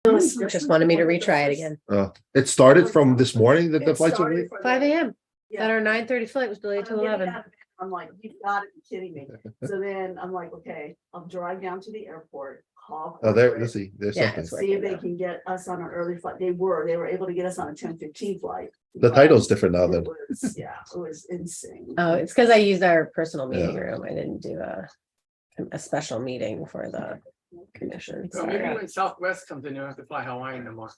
Just wanted me to retry it again. It started from this morning that the flights were late? 5 a.m. Yeah. That our 9:30 flight was delayed till 11. I'm like, you've got to be kidding me. So then I'm like, okay, I'll drive down to the airport, call. Oh, there, corporate, let's see, there's Yeah, something. it's See if they working can get us on an early flight. They were able to get us on a 10:15 flight. The but title's different now it then. was- Yeah, it was insane. Oh, it's because I used our personal meeting Yeah. room. I didn't do a special meeting for the commission. So maybe when Southwest comes in, you don't have to fly Hawaii no more.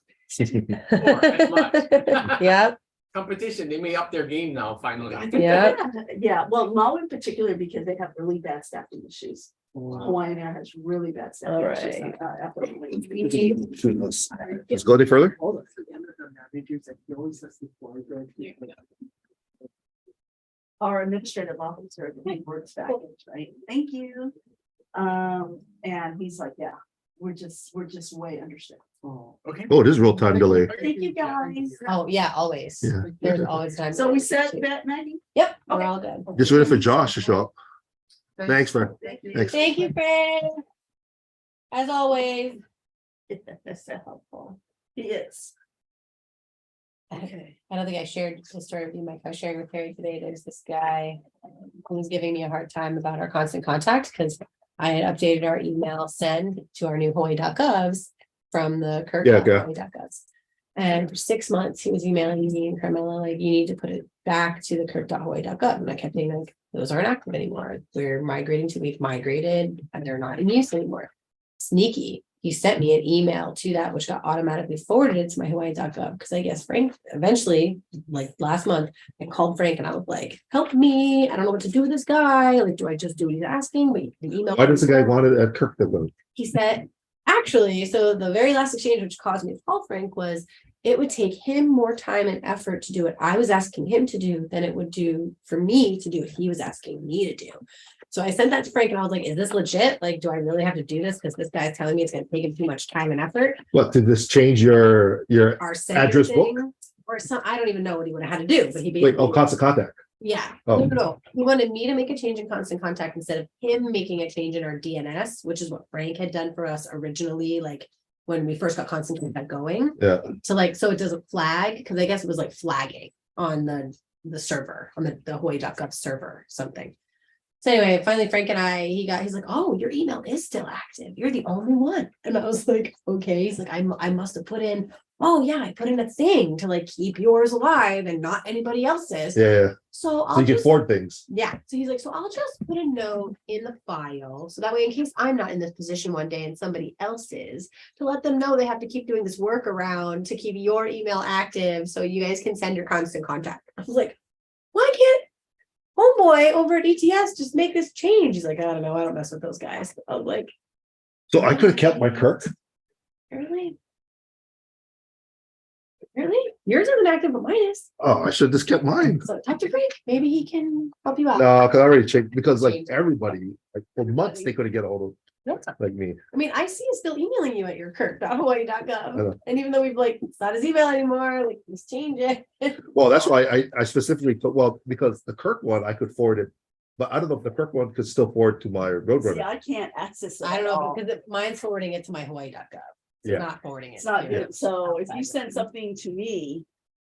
Yeah, Competition, they may up their game now, finally. Yeah. Yeah, well, Maui in particular, because they have really bad staffing issues. Hawaiian Air has really bad staffing All issues. right. Let's go any further. Our administrative officer, he works back, right? Thank you. And he's like, yeah, we're just way understaffed. Oh, okay. Oh, it is real time delay. Thank you, guys. oh, yeah, always. Yeah. There's always time. So we said that, Maggie? Yep, we're Okay. all good. Just waiting for Josh to show up. Thanks, man. Thank you. Thanks. Thank you, Fran. As always. That's so helpful. He is. I don't think I shared the story with you, Mike. I was sharing with Harry today. There's this guy who was giving me a hard time about our constant contact because I had updated our email send to our new Hawaii.govs from the KIRC. Yeah, okay. Hawaii.govs. And for 6 months, he was emailing me and Carmela, like, you need to put it back to the KIRC.hawaii.gov. And I kept being like, those aren't active anymore. We've migrated, and they're not in use anymore. Sneaky. He sent me an email to that, which got automatically forwarded to my Hawaii.gov. Because I guess Frank eventually, like last month, I called Frank and I was like, help me. I don't know what to do with this guy. Like, do I just do what he's asking? But the email. Why does the guy want it at Kirk then? He said, actually, so the very last exchange, which caused me to call Frank, was it would take him more time and effort to do what I was asking him to do than it would do for me to do what he was asking me to do. So I sent that to Frank and I was like, is this legit? Like, do I really have to do this? Because this guy's telling me it's going to take him too much time and effort. What, did this change your Our sending address book? thing, or some, I don't even know what he would have had to do, but he Wait, basically. oh, constant contact. Yeah, Oh. no. He wanted me to make a change in constant contact instead of him making a change in our DNS, which is what Frank had done for us originally, like when we first got constant contact going. Yeah. So like, so it doesn't flag, because I guess it was like flagging on the server, on the Hawaii.gov server, or something. So anyway, finally Frank and he's like, oh, your email is still active. You're the only one. And I was like, okay. He's like, I must have put in, oh yeah, I put in a thing to like keep yours alive and not anybody else's. Yeah. So So you can forward things. yeah. So he's like, so I'll just put a note in the file. So that way, in case I'm not in this position one day and somebody else is, to let them know they have to keep doing this workaround to keep your email active so you guys can send your constant contact. I was like, why can't homeboy over at ETS just make this change? He's like, I don't know. I don't mess with those guys. I was like, So I could have kept my Kirk. really? Really? Yours isn't active, but mine is. Oh, I should have just kept mine. So talk to Frank. Maybe he can help you out. No, because I already checked, because like everybody, like for months, they couldn't get a hold of like me. I mean, I see him still emailing you at your I know. kirk.hawaii.gov. And even though we've like, it's not his email anymore, like, let's change it. Well, that's why I specifically took, well, because the Kirk one, I could forward it. But I don't know if the Kirk one could still forward to my See, Roadrunner. I can't access it. I don't at know, all. because mine's forwarding it to my Hawaii.gov. It's Yeah. not forwarding it. It's not to good. So if you outside. send something to me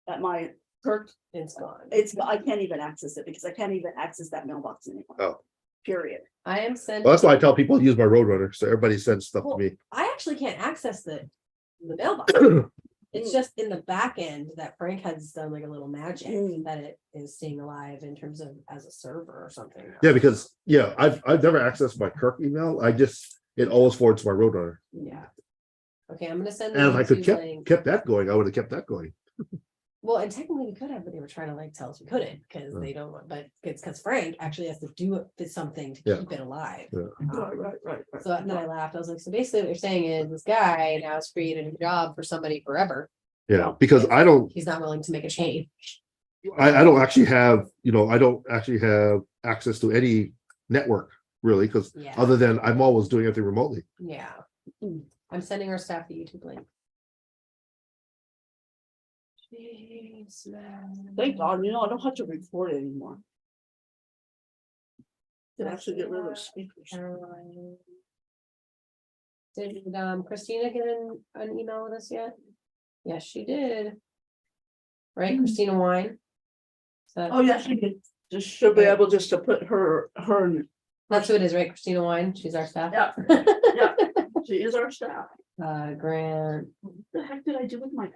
at my Kirk, It's gone. I can't even access it because I can't even access that mailbox anymore. Oh. Period. I am sending. Well, that's why I tell people to use my Roadrunner. So everybody sends stuff to Well, me. I actually can't access the mailbox. It's just in the back end that Frank has done like a little magic that it is staying alive in terms of as a server or something. Yeah, because I've never accessed my Kirk email. It always forwards to my Roadrunner. Yeah. Okay, I'm gonna send. And if the I could YouTube link. kept that going, I would have kept that going. Well, and technically we could have, but they were trying to like tell us we couldn't because they don't want, but it's because Frank actually has to do it with something to Yeah. keep it alive. Yeah. Right. So then I laughed. I was like, so basically what you're saying is this guy now has created a job for somebody forever. Yeah, because I don't He's not willing to make a change. I don't actually have, I don't actually have access to any network really, because Yeah. other than I'm always doing everything remotely. Yeah. I'm sending our staff the YouTube link. Jeez, man. Thank God, I don't have to record it anymore. Did I actually get rid of those speakers? Caroline. Did Christina get an email with us yet? Yes, she did. Right, Christina Wine? So Oh, yeah, she could, just should be able just to put her, that's who it is, right? Christina Wine, she's our staff. yeah, yeah, she is our staff. Grant. What the heck did I do with my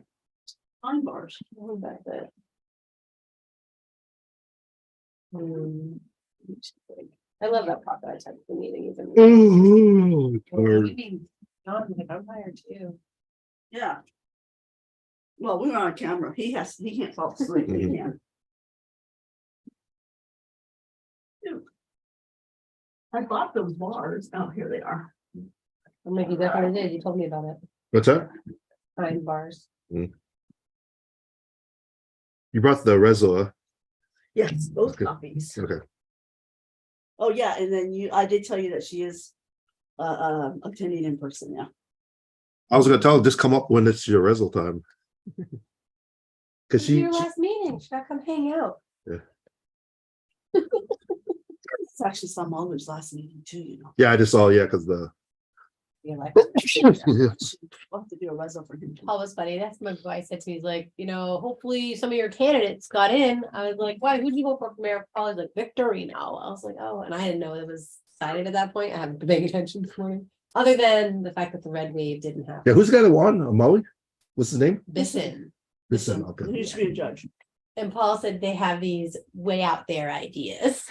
time bars? Going back there. Hmm. I love that part that I took the meeting even. I'm tired too. Yeah. Well, we were on camera. He can't fall asleep. He can. Dude, I bought those bars. Oh, here they are. I'm like, you definitely did, you told me about it. What's that? Pine bars. You brought the Rezo, Yes, those Okay. copies. okay. Oh, yeah, and then I did tell you that she is attending in person, yeah. I was gonna tell her, just come up when it's your Rezo time. Cause It's she, your last meeting, she gotta come hang out. It's actually some others last meeting too, you know. yeah, I just saw, yeah, cause the. You're like, We'll have to do a reso for him. Paul was funny, that's my boy said to me, he's like, hopefully some of your candidates got in. I was like, why, who'd you vote for mayor? Paul was like, Victorino. I was like, oh, and I didn't know it was decided at that point, I haven't been paying attention this morning. Other than the fact that the red wave didn't happen. Yeah, who's the guy that won? Maui? What's his name? Bisson. Listen, He okay. used to be a judge. And Paul said they have these way out there ideas.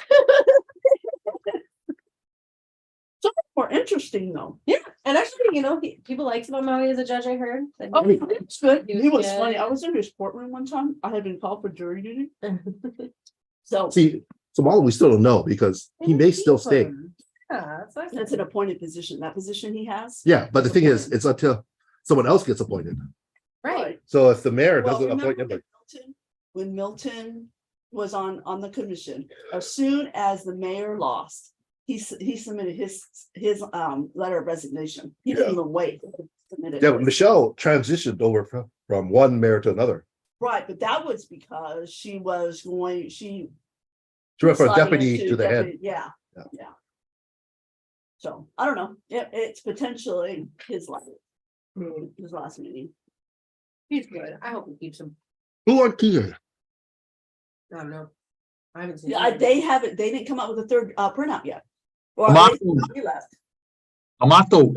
More interesting though. And actually, people liked him on Maui as a judge, I heard. Said Oh, he it's good. He was He was good. funny. I was in his courtroom one time. I had been called for jury duty. So See, so Maui, we still don't know because he may still stay. Yeah, that's nice. that's an appointed position. That position he has. Yeah, but the thing is, it's until someone else gets appointed. Right. So if the mayor Well, doesn't appoint remember him, when Milton was on the commission, as soon as the mayor lost, he submitted his letter of resignation. He didn't even wait. Submitted yeah, his. Michelle transitioned over from one mayor to another. Right, but that was because she went from She went from sliding deputy into to the head. deputy. Yeah, Yeah. yeah. So I don't know. It's potentially his last meeting. He's good. I hope he keeps him. Who on Kia? I don't know. I haven't seen. Yeah, him. they didn't come out with a third printout yet. Or Amato. he left. Amato.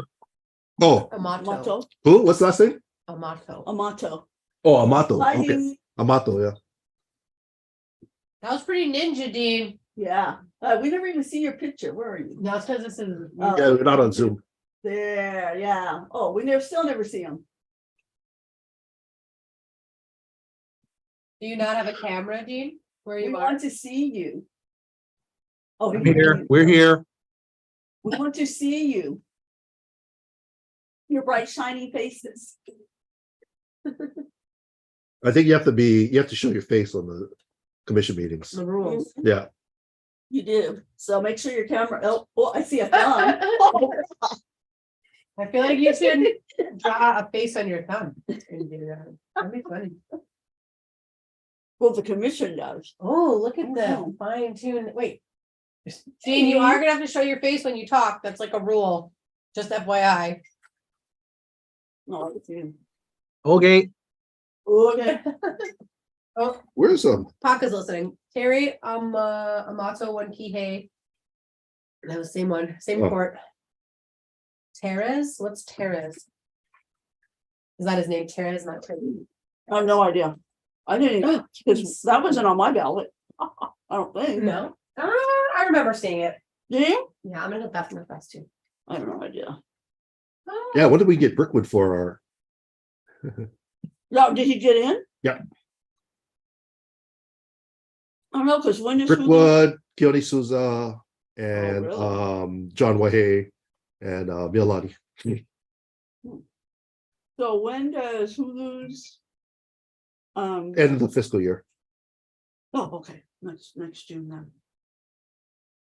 Oh, Amato. Amato. who? What's the last name? Amato. Amato. Oh, Amato. Okay, Fighting. Amato. Yeah. That was pretty ninja, Dean. Yeah, we never even see your picture. Where are you? No, it's because this is. Oh. Yeah, we're not on Zoom. There, yeah. Oh, we still never see him. Do you not have a camera, Dean? Where We you are? want to see you. Oh, I'm here. We're here. We want to see you. Your bright shiny faces. I think you have to show your face on the commission meetings. The rules. Yeah. You do. So make sure your camera, oh, I see a thumb. I feel like you should draw a face on your thumb. And do that. That'd be funny. Well, the commission does. Oh, look at the Oh. fine tune. Wait. Dean, you are gonna have to show your face when you talk. That's like a rule. Just FYI. No, it's you. Okay. Okay. Oh, Where's Paca's listening. Terry, Amato, one Kihei. That was same one, same Oh. court. Terez? What's Terez? Is that his name? Terez, not Terry. I have no idea. I didn't, because that wasn't on my ballot. I don't think. No. I remember seeing it. Did you? Yeah, I'm gonna look that from the press too. I have no idea. Yeah, when did we get Brickwood for our? No, did he get in? Yeah. I don't know, because when is. Brickwood, Keone Souza, and really? John Wahe and Milani. So when does Hulu's? End of the fiscal year. Oh, okay, next June then.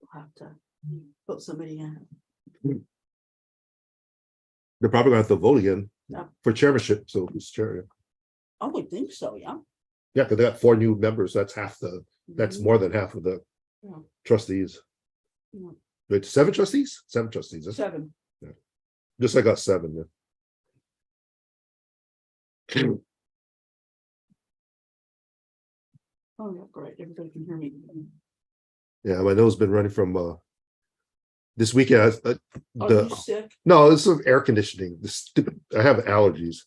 We'll have to put somebody in. They're probably gonna have to vote again Yeah. for chairmanship. So who's chair? I would think so, yeah. Yeah, because they got 4 new members. That's Mhm. more than half of the Yeah. trustees. Yeah. Wait, 7 trustees? 7 trustees. That's 7. Yeah. Just I got 7. Yeah. Oh, yeah, great. Everybody can hear me. Yeah, my nose been running from this weekend. Are you sick? No, this is air conditioning. This stupid. I have allergies.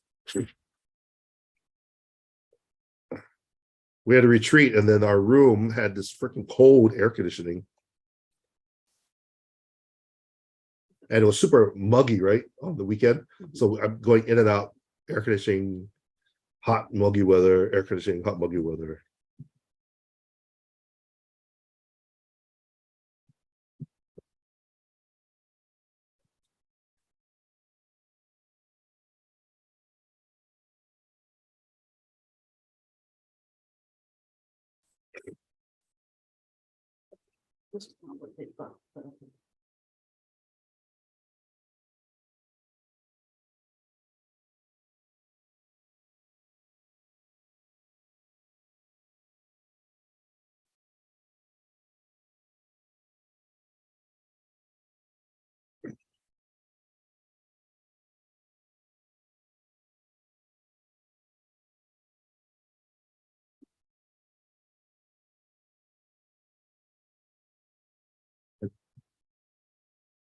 We had a retreat, and then our room had this freaking cold air conditioning, and it was super muggy, right, on the weekend. So I'm going in and out, air conditioning, hot muggy weather, air conditioning, hot muggy weather. This is not what they thought, but-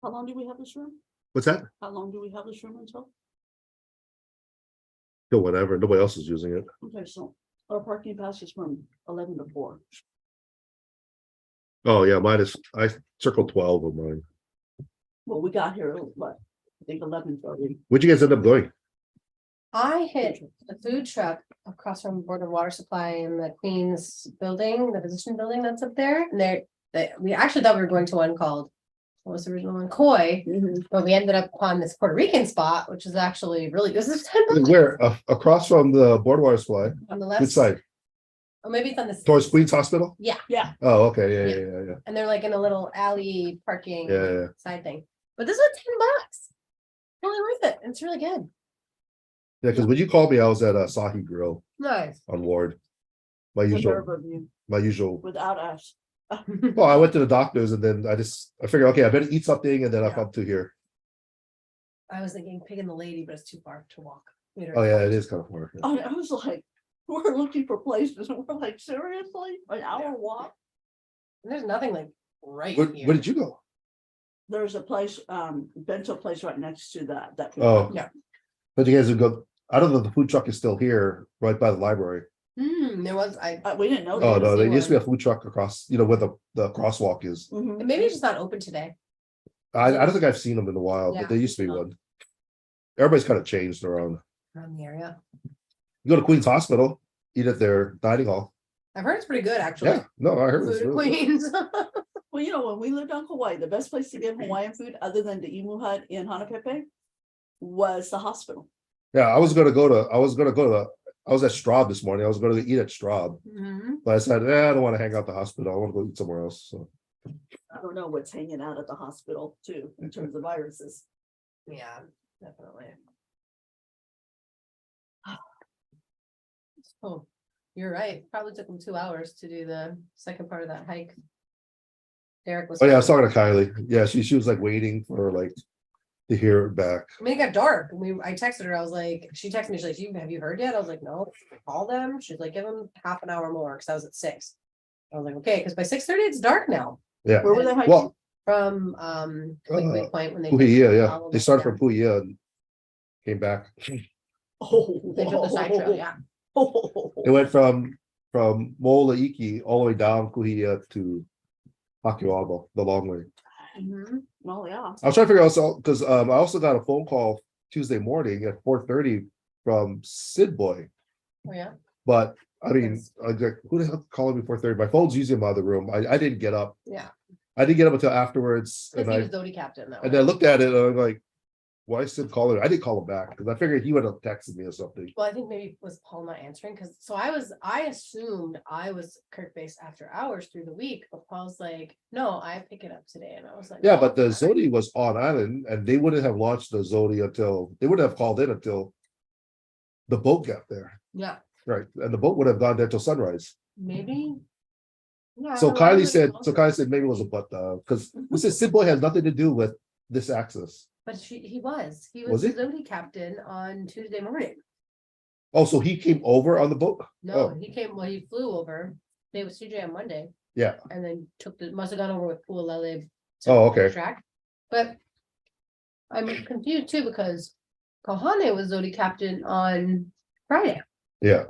How long do we have this room? What's that? How long do we have this room until? Go whatever. Nobody else is using it. Okay, so our parking pass is from 11 to 4. Oh yeah, mine is. I circled 12 of mine. Well, we got here, what, I think 11:30. Where'd you guys end up going? I hit the food truck across from Board of Water Supply in the Queens building, the physician building that's up there. And we actually thought we were going to one called, what was the original one? Koi, but we ended up on this Puerto Rican spot, which is actually really, this is $10 Where? Across from the boardwalk supply. on the Which left. side? Or maybe it's on the. Towards Queens Hospital? Yeah, Oh, okay. Yeah. And they're like in a little alley parking Yeah. side thing. But this was $10. Really worth it. It's really good. Yeah, because when you called me, I was at Asahi Grill Nice. on Ward. My the usual, nerve of you my usual. without us. Well, I went to the doctor's and then I figured, okay, I better eat something, and then I Yeah. come to here. I was thinking pig and the lady, but it's too far to walk. Oh yeah, it is kind of far. I was like, we're looking for places and we're like, seriously, an hour walk? And there's nothing like right Where here. did you go? There's a place, bento place right next to that. Oh. Yeah. But you guys would go. I don't know if the food truck is still here, right by the library. There was, We didn't know. Oh that. no, there see used to be a one. food truck across, where the crosswalk is. Mhm. maybe it's just not open today. I don't think I've seen them in a while, Yeah. but there used to be Oh. one. Everybody's kind of changed around. Around the area. You go to Queens Hospital, eat at their dining hall. I've heard it's pretty good, actually. Yeah, no, I heard it's Food at really good. Queens. Well, when we lived on Kauai, the best place to get Hawaiian food other than the Imu Hut in Hanapepe was the hospital. Yeah, I was at Straub this morning. I was gonna eat at Straub, Mhm. but I said, I don't want to hang out at the hospital. I want to go eat somewhere else. So I don't know what's hanging out at the hospital too, in terms of viruses. Yeah, definitely. Oh, you're right. Probably took them 2 hours to do the second part of that hike. Derek was. oh yeah, I was talking to Kylie. Yeah, she was like waiting for like to hear it back. I mean, it got dark. I texted her. I was like, she texted me. She's like, have you heard yet? I was like, no. Call them. She's like, give them half an hour more because I was at 6. I was like, okay, because by 6:30 it's dark now. Yeah. Where were they hiking? Well, From Queequeg Point when they Puhia, they started from from Puhia and came back. Oh. they took the side trail. Yeah, It went from Mo'ola'iki all the way down Kuhia to Kaho'olawe, the long way. Mhm. Well, yeah. I was trying to figure out because I also got a phone call Tuesday morning at 4:30 from Sid Boy. Oh yeah. But I mean, I was like, who the hell calling me 4:30? My phone's usually in my other room. I didn't get up. Yeah. I didn't get up until afterwards, Because and he I was Dodie captain that and way. I looked at it and I'm like, why is Sid calling? I didn't call him back because I figured he would have texted me or something. Well, I think maybe it was Paul not answering because I assumed I was Kirk based after hours through the week, but Paul's like, no, I pick it up today. And I was like, Yeah, "Oh, but the okay." Zodi was on island, and they wouldn't have launched the Zodi until they wouldn't have called in until the boat got there, Yeah, right? And the boat would have gone there till sunrise. maybe. Yeah, I So don't know, I Kylie really said, called so her. Kylie said maybe it was a but because this is Sid Boy has nothing to do with this access. But he was Was the he? Zodi captain on Tuesday morning. Oh, so he came over on the boat? No, Oh. he came, well, he flew over. They was CJ on Monday. Yeah. And then must have gone over with Kaho'olawe. Oh, okay. Track, but I'm confused too because Kahane was Zodi captain on Friday. Yeah.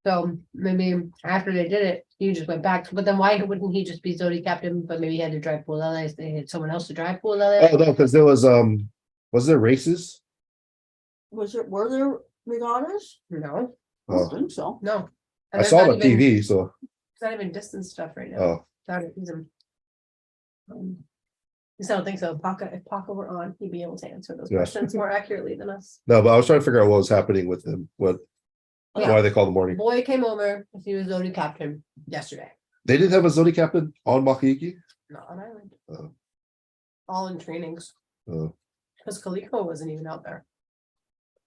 So maybe after they did it, he just went back. But then why wouldn't he just be Zodi captain? But maybe he had to drive Kaho'olawe. They had someone else to drive Kaho'olawe. Oh, no, because there was there races? were there regattas? No, I don't Oh, think so. no. I saw it on TV, so, It's not even distance stuff right now. oh, Not even. I don't think so. If Paca were on, he'd be able to answer those Yeah. questions more accurately than us. no, but I was trying to figure out what was happening with him, why they called the morning. Boy came over, he was Zodi captain yesterday, They didn't have a Zodi captain on Makiki? not on island. Oh. All in trainings, Oh, because Kaliko wasn't even out there.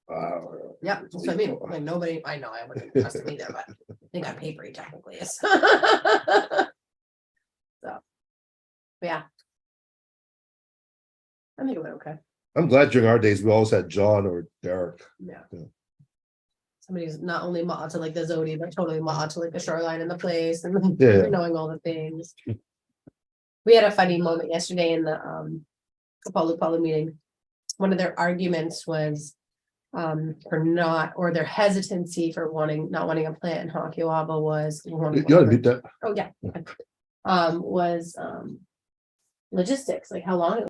wow. Yeah, so I mean, like nobody, I know I wouldn't trust him either, but they got papery technically is. So. Yeah. I think it went okay, I'm glad during our days, we always had John or Derek. yeah. Yeah. Somebody's not only ma to like the Zodi, but totally ma to like the shoreline and the place and Yeah. knowing all the things. We had a funny moment yesterday in the Palu meeting. One of their arguments was for not, or their hesitancy for not wanting a plant in Kaho'olawe was. You gotta beat that. Oh, yeah. Was logistics, like how long it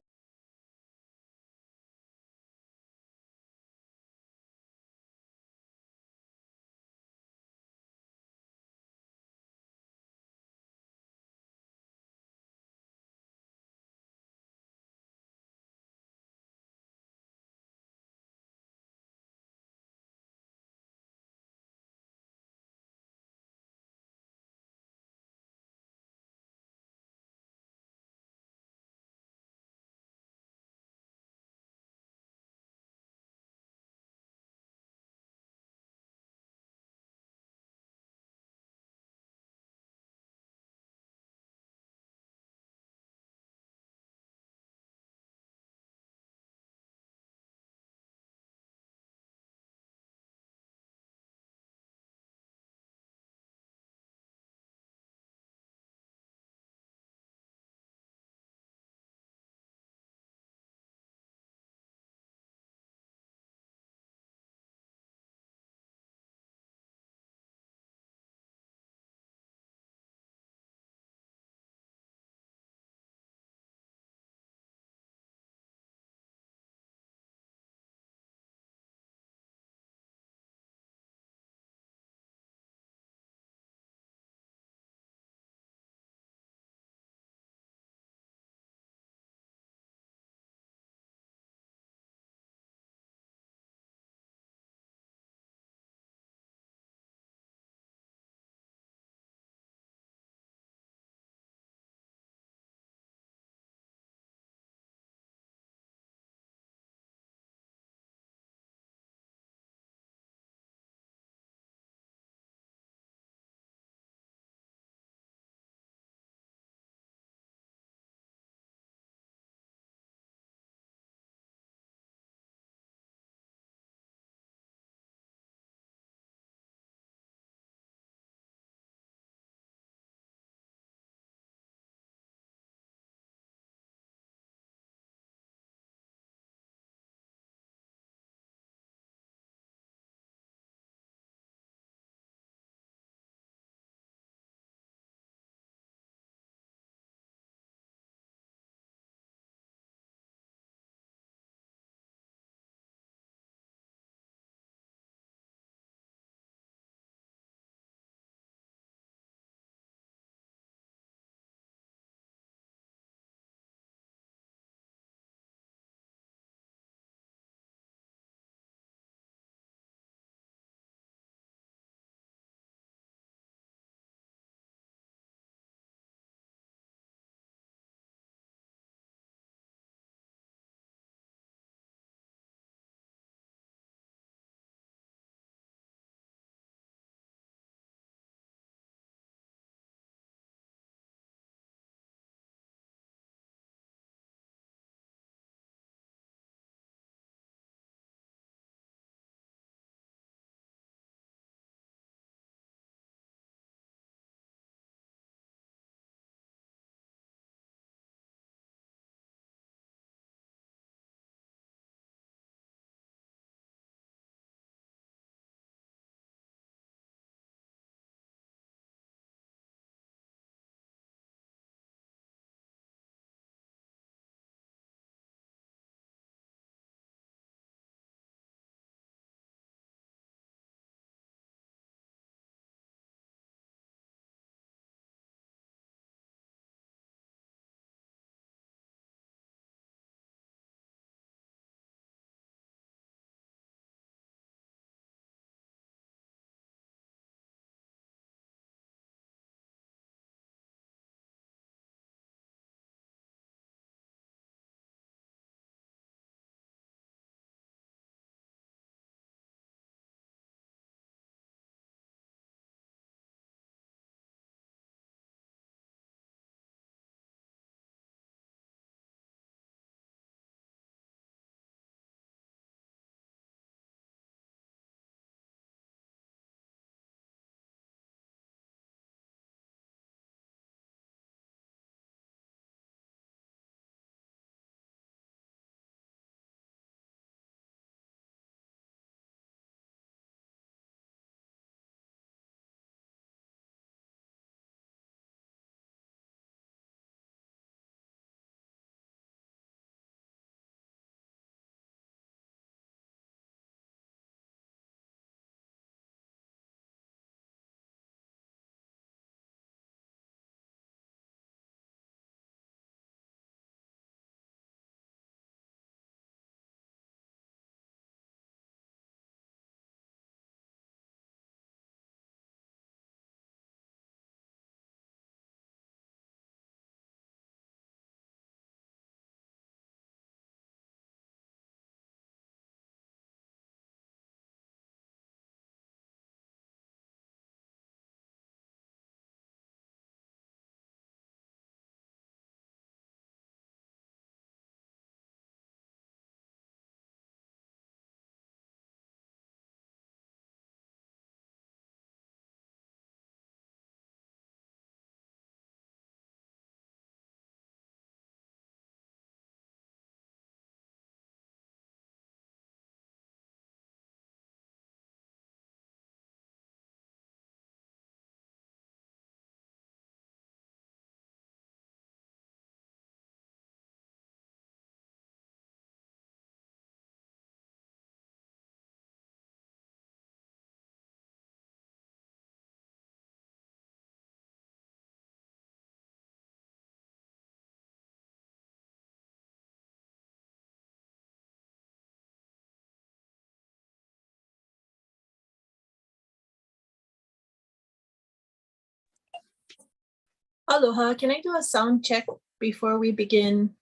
Aloha, can I do a sound check before we begin?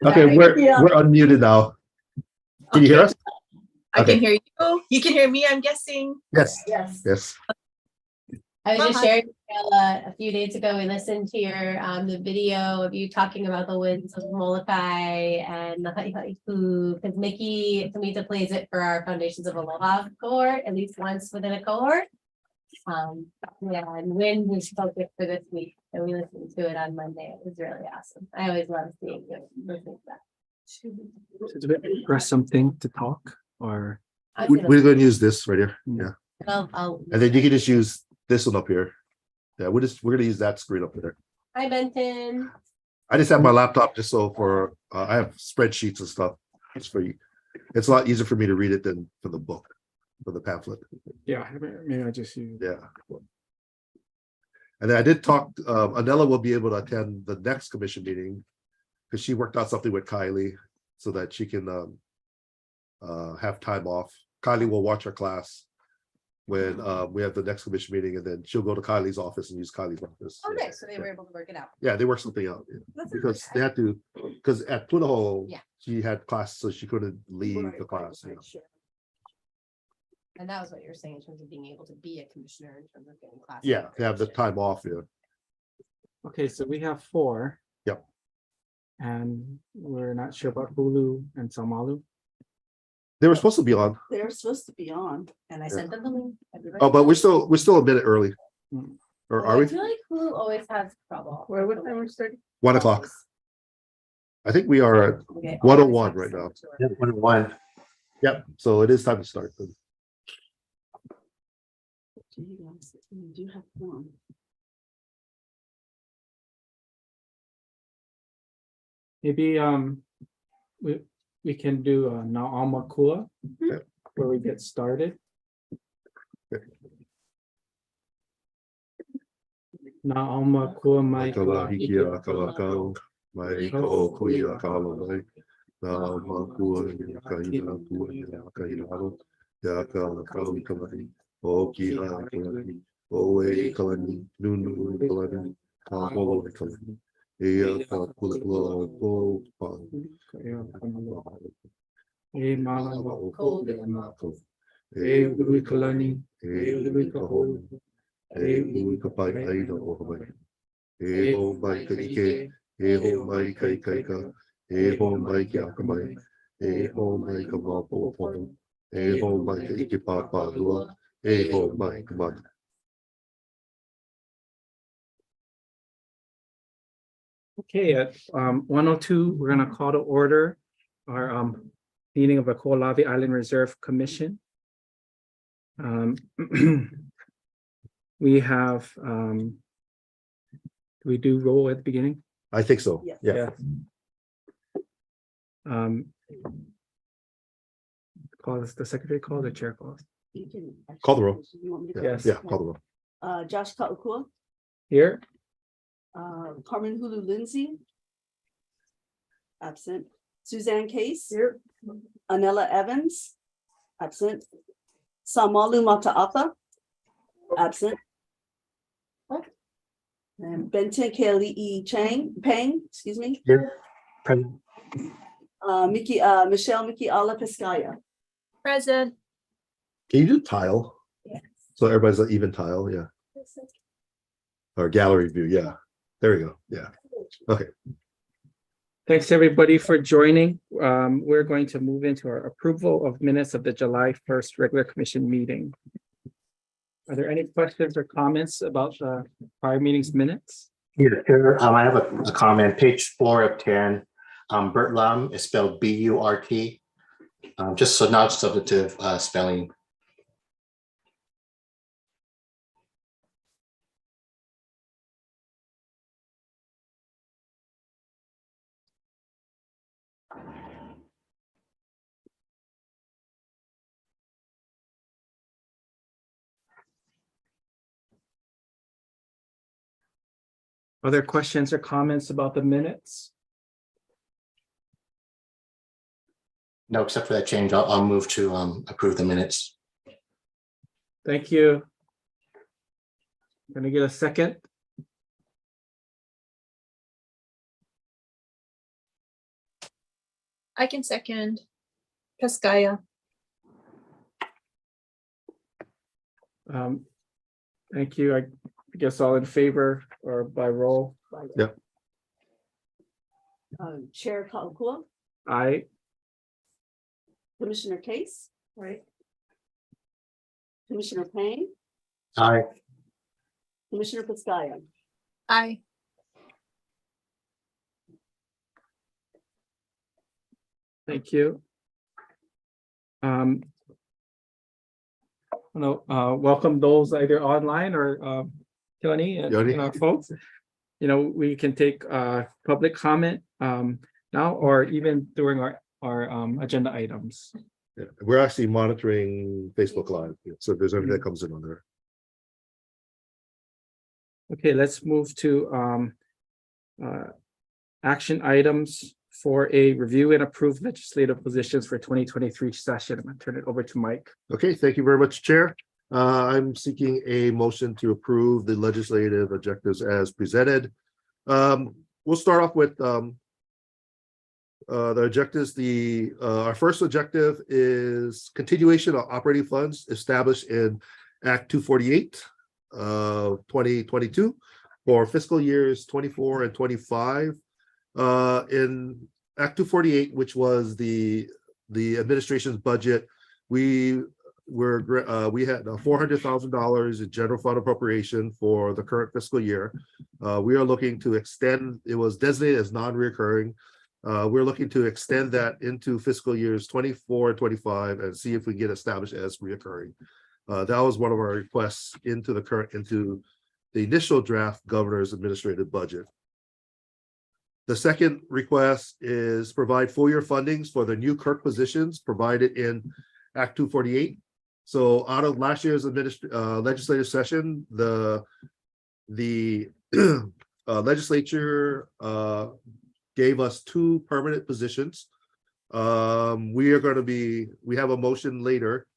Okay, Sorry. we're unmuted now. Can you hear us? I Okay. can hear you. You can hear me, I'm guessing. Yes, Yes. yes. I was just Hi. sharing a few days ago, we listened to your the video of you talking about the winds of Molokai and the haiku, because Mickey Tamita plays it for our Foundations of Aloha cohort at least once within a cohort. Yeah, and Wind was focused for this week, and we listened to it on Monday. It was really awesome. I always love seeing you listening to that. Do we press something to talk or? I'm gonna- We're gonna use this right here, yeah, I'll- and then you can just use this one up here. Yeah, we're gonna use that screen up there. Hi, Benton. I just have my laptop just so for, I have spreadsheets and stuff. It's for you. It's a lot easier for me to read it than for the book, for the pamphlet, Yeah, maybe I just use. yeah. And then I did talk, Anela will be able to attend the next commission meeting. Because she worked out something with Kylie so that she can have time off. Kylie will watch her class when we have the next commission meeting, and then she'll go to Kylie's office and use Kylie's office. Oh, nice. So they were able to work it out. Yeah, they worked something out, yeah. That's Because okay. they had to, because at Punahou, Yeah. she had class, so she couldn't leave the class. you know. Sure. And that was what you were saying in terms of being able to be a commissioner in terms of getting classes. Yeah, they have the time off, yeah. Okay, so we have 4. Yep. And we're not sure about Hulu and Samalu. They were supposed to be on, They're supposed to be on. And I sent them the link. oh, but we're still a minute early. Mm. Or Well, are I we? feel like Hulu always has trouble. Where what time we're starting? 1:00. I think we are at Okay, 1:01 right now. Yeah, 101. Yep, so it is time to start. then. Do you guys, you do have one. Maybe we can do Na'ama Kua Yeah. where we get started. Na'ama Kua mai Kalahiki a kalakau, mai ko kui a kahalawai. Nā ma kua i a kahina kua i a kahina halo. Ia kalakau i kalahi, o ki a kalahi, o e kalani, nunu i kalani, ka holo i kalani. Ia ka kula kula o ko pa. E mana O ko ko e ma ko. e ului kalani E ui ka holo. E ui ka pai aina o Hawaii. E ho mai ka ike, e ho mai ka ikaika, e ho mai ki akamai, e ho mai ka mapopono, e ho mai ka ike pāpālua, e ho mai ka mana. Okay, at 1:02, we're gonna call to order our meeting of the Kaho'olawe Island Reserve Commission. We have do we do roll at the beginning? I think so, Yes. yeah. Call the secretary call, the chair calls. You can. Call the roll. You want me to Yeah, go? Yes. yeah, call the roll. Josh Kaukua, Here, Carmen Hulu Lindsay. Absent. Suzanne Case. Here. Anella Evans. Absent. Samalu Mata'apa. Absent. And Benton Kelly Pang, excuse me. Here. Present. Michelle Mickey Ala Pescaya. Present. Can you do tile? Yes. So everybody's an even tile, yeah. Or gallery view, yeah. There we go, yeah. Okay, thanks everybody for joining. We're going to move into our approval of minutes of the July 1st regular commission meeting. Are there any questions or comments about the prior meeting's minutes? Here, I have a comment, page 4 of 10. Burt Lum is spelled B-U-R-T. Just so not substantive spelling. Other questions or comments about the minutes? No, except for that change, I'll move to approve the minutes. Thank you. Can I get a second? I can second. Cascaya. Thank you. I guess all in favor or by roll. Chair Kaho'olawe, Aye. Commissioner Case. Right. Commissioner Payne, Aye. Commissioner Piscaya. Aye. Thank you. Welcome those either online or Tony and Yoni? our folks. We can take public comment now or even during our agenda items. Yeah, we're actually monitoring Facebook Live, so if there's anything that comes in on there. Okay, let's move to action items for a review and approve legislative positions for 2023 session. I'm gonna turn it over to Mike. Okay, thank you very much, Chair. I'm seeking a motion to approve the legislative objectives as presented. We'll start off with the objectives. Our first objective is continuation of operating funds established in Act 248 of 2022 for fiscal years 24 and 25. In Act 248, which was the administration's budget, we had $400,000 in general fund appropriation for the current fiscal year. We are looking to extend. It was designated as non-recurring. We're looking to extend that into fiscal years 24 and 25 and see if we get established as reoccurring. That was one of our requests into the initial draft governor's administrative budget. The second request is provide full year fundings for the new KIRC positions provided in Act 248. So out of last year's legislative session, the legislature gave us 2 permanent positions. We have a motion later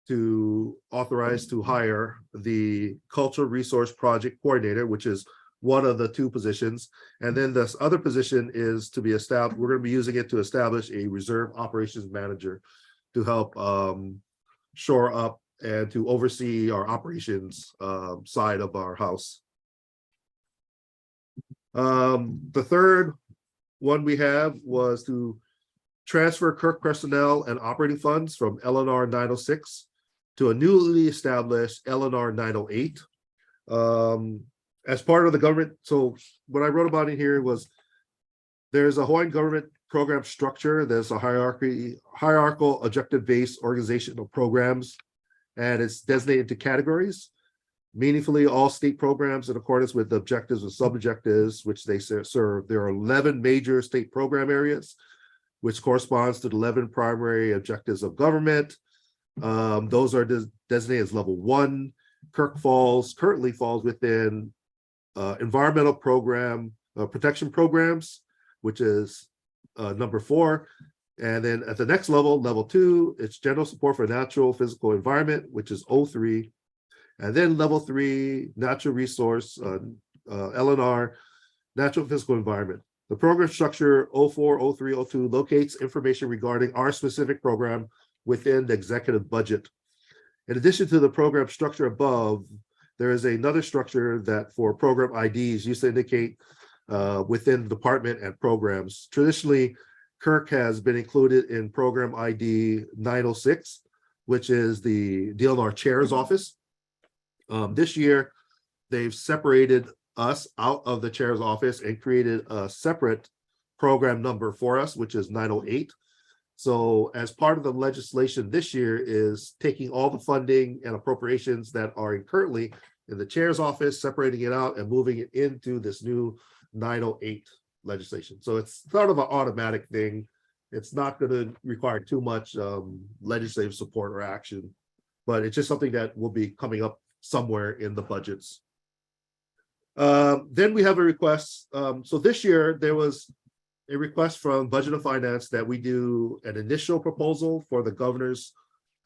to authorize to hire the Cultural Resource Project Coordinator, which is one of the 2 positions. And then this other position is to be established. We're going to be using it to establish a reserve operations manager to help shore up and to oversee our operations side of our house. The third one we have was to transfer KIRC personnel and operating funds from LNR 906 to a newly established LNR 908. As part of the government, so what I wrote about in here was there's a Hawaiian government program structure. There's a hierarchical objective-based organizational programs, and it's designated into categories. Meaningfully, all state programs in accordance with the objectives and sub-objectives which they serve. There are 11 major state program areas, which corresponds to the 11 primary objectives of government. Those are designated as level 1. KIRC currently falls within environmental program protection programs, which is number 4. And then at the next level, level 2, it's general support for natural physical environment, which is 03. And then level 3, natural resource, LNR, natural physical environment. The program structure 04, 03, 02 locates information regarding our specific program within the executive budget. In addition to the program structure above, there is another structure that for program IDs used to indicate within the department and programs. Traditionally, KIRC has been included in program ID 906, which is the DLNR chair's office. This year, they've separated us out of the chair's office and created a separate program number for us, which is 908. So as part of the legislation this year is taking all the funding and appropriations that are currently in the chair's office, separating it out and moving it into this new 908 legislation. So it's sort of an automatic thing. It's not going to require too much legislative support or action, but it's just something that will be coming up somewhere in the budgets. Then we have a request. So this year there was a request from Budget and Finance that we do an initial proposal for the governor's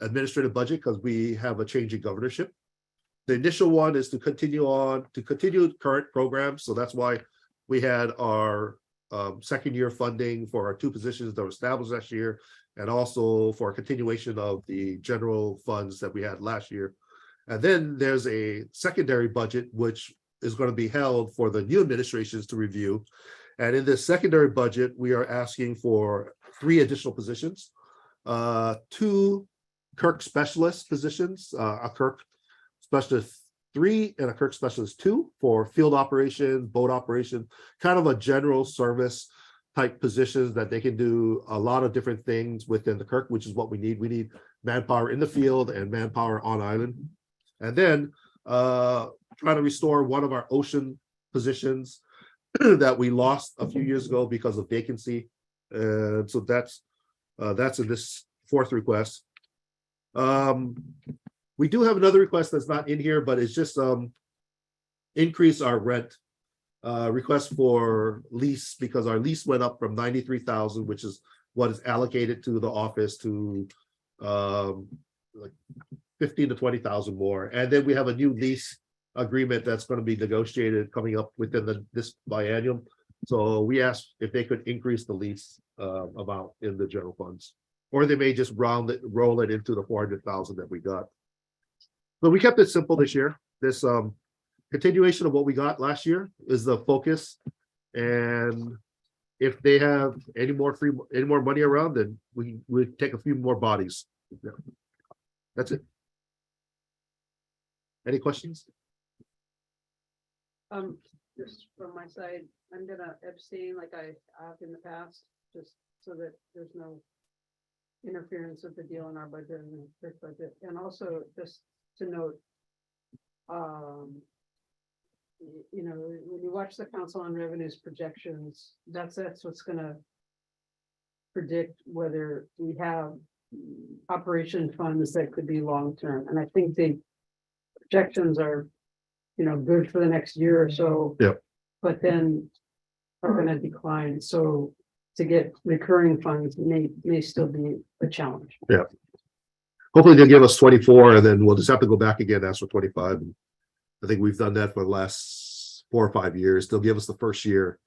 administrative budget because we have a change in governorship. The initial one is to continue current programs. So that's why we had our second year funding for our two positions that were established last year, and also for a continuation of the general funds that we had last year. And then there's a secondary budget, which is going to be held for the new administrations to review. And in this secondary budget, we are asking for 3 additional positions, 2 KIRC specialist positions, a KIRC specialist 3 and a KIRC specialist 2 for field operation, boat operation, kind of a general service type positions that they can do a lot of different things within the KIRC, which is what we need. We need manpower in the field and manpower on island. And then try to restore one of our ocean positions that we lost a few years ago because of vacancy. And so that's in this 4th request. We do have another request that's not in here, but it's just increase our rent request for lease, because our lease went up from 93,000, which is what is allocated to the office, to like 15 to 20,000 more. And then we have a new lease agreement that's going to be negotiated coming up within this biennium. So we asked if they could increase the lease amount in the general funds, or they may just roll it into the 400,000 that we got. So we kept it simple this year. This continuation of what we got last year is the focus. And if they have any more money around, then we take a few more bodies. Yeah. That's it. Any questions? Just from my side, I'm gonna abstain like I have in the past, just so that there's no interference with the deal in our budget and the budget. And also just to note, you know, when you watch the Council on Revenues projections, that's what's gonna predict whether we have operation funds that could be long-term. And I think the projections are, you know, good for the next year or so. Yep. But then are gonna decline. So to get recurring funds may still be a challenge. Yeah. Hopefully they'll give us 24, and then we'll just have to go back again and ask for 25. And I think we've done that for the last 4 or 5 years. They'll give us the first year.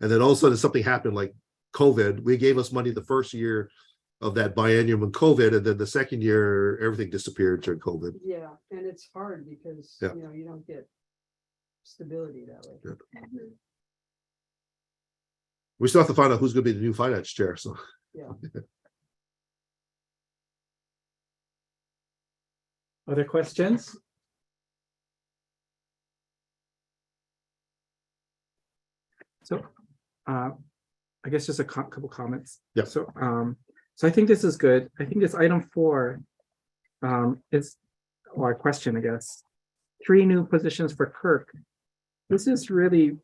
And then all of a sudden something happened like COVID. We gave us money the first year of that biennium in COVID, and then the second year, everything disappeared during COVID. Yeah, and it's hard because, Yeah. you know, you don't get stability that way. Yeah. We still have to find out who's going to be the new finance chair. So Yeah. Other questions? So, I guess just a couple comments. Yeah. So I think this is good. I think this item 4 is, or a question, I guess. 3 new positions for KIRC. This is really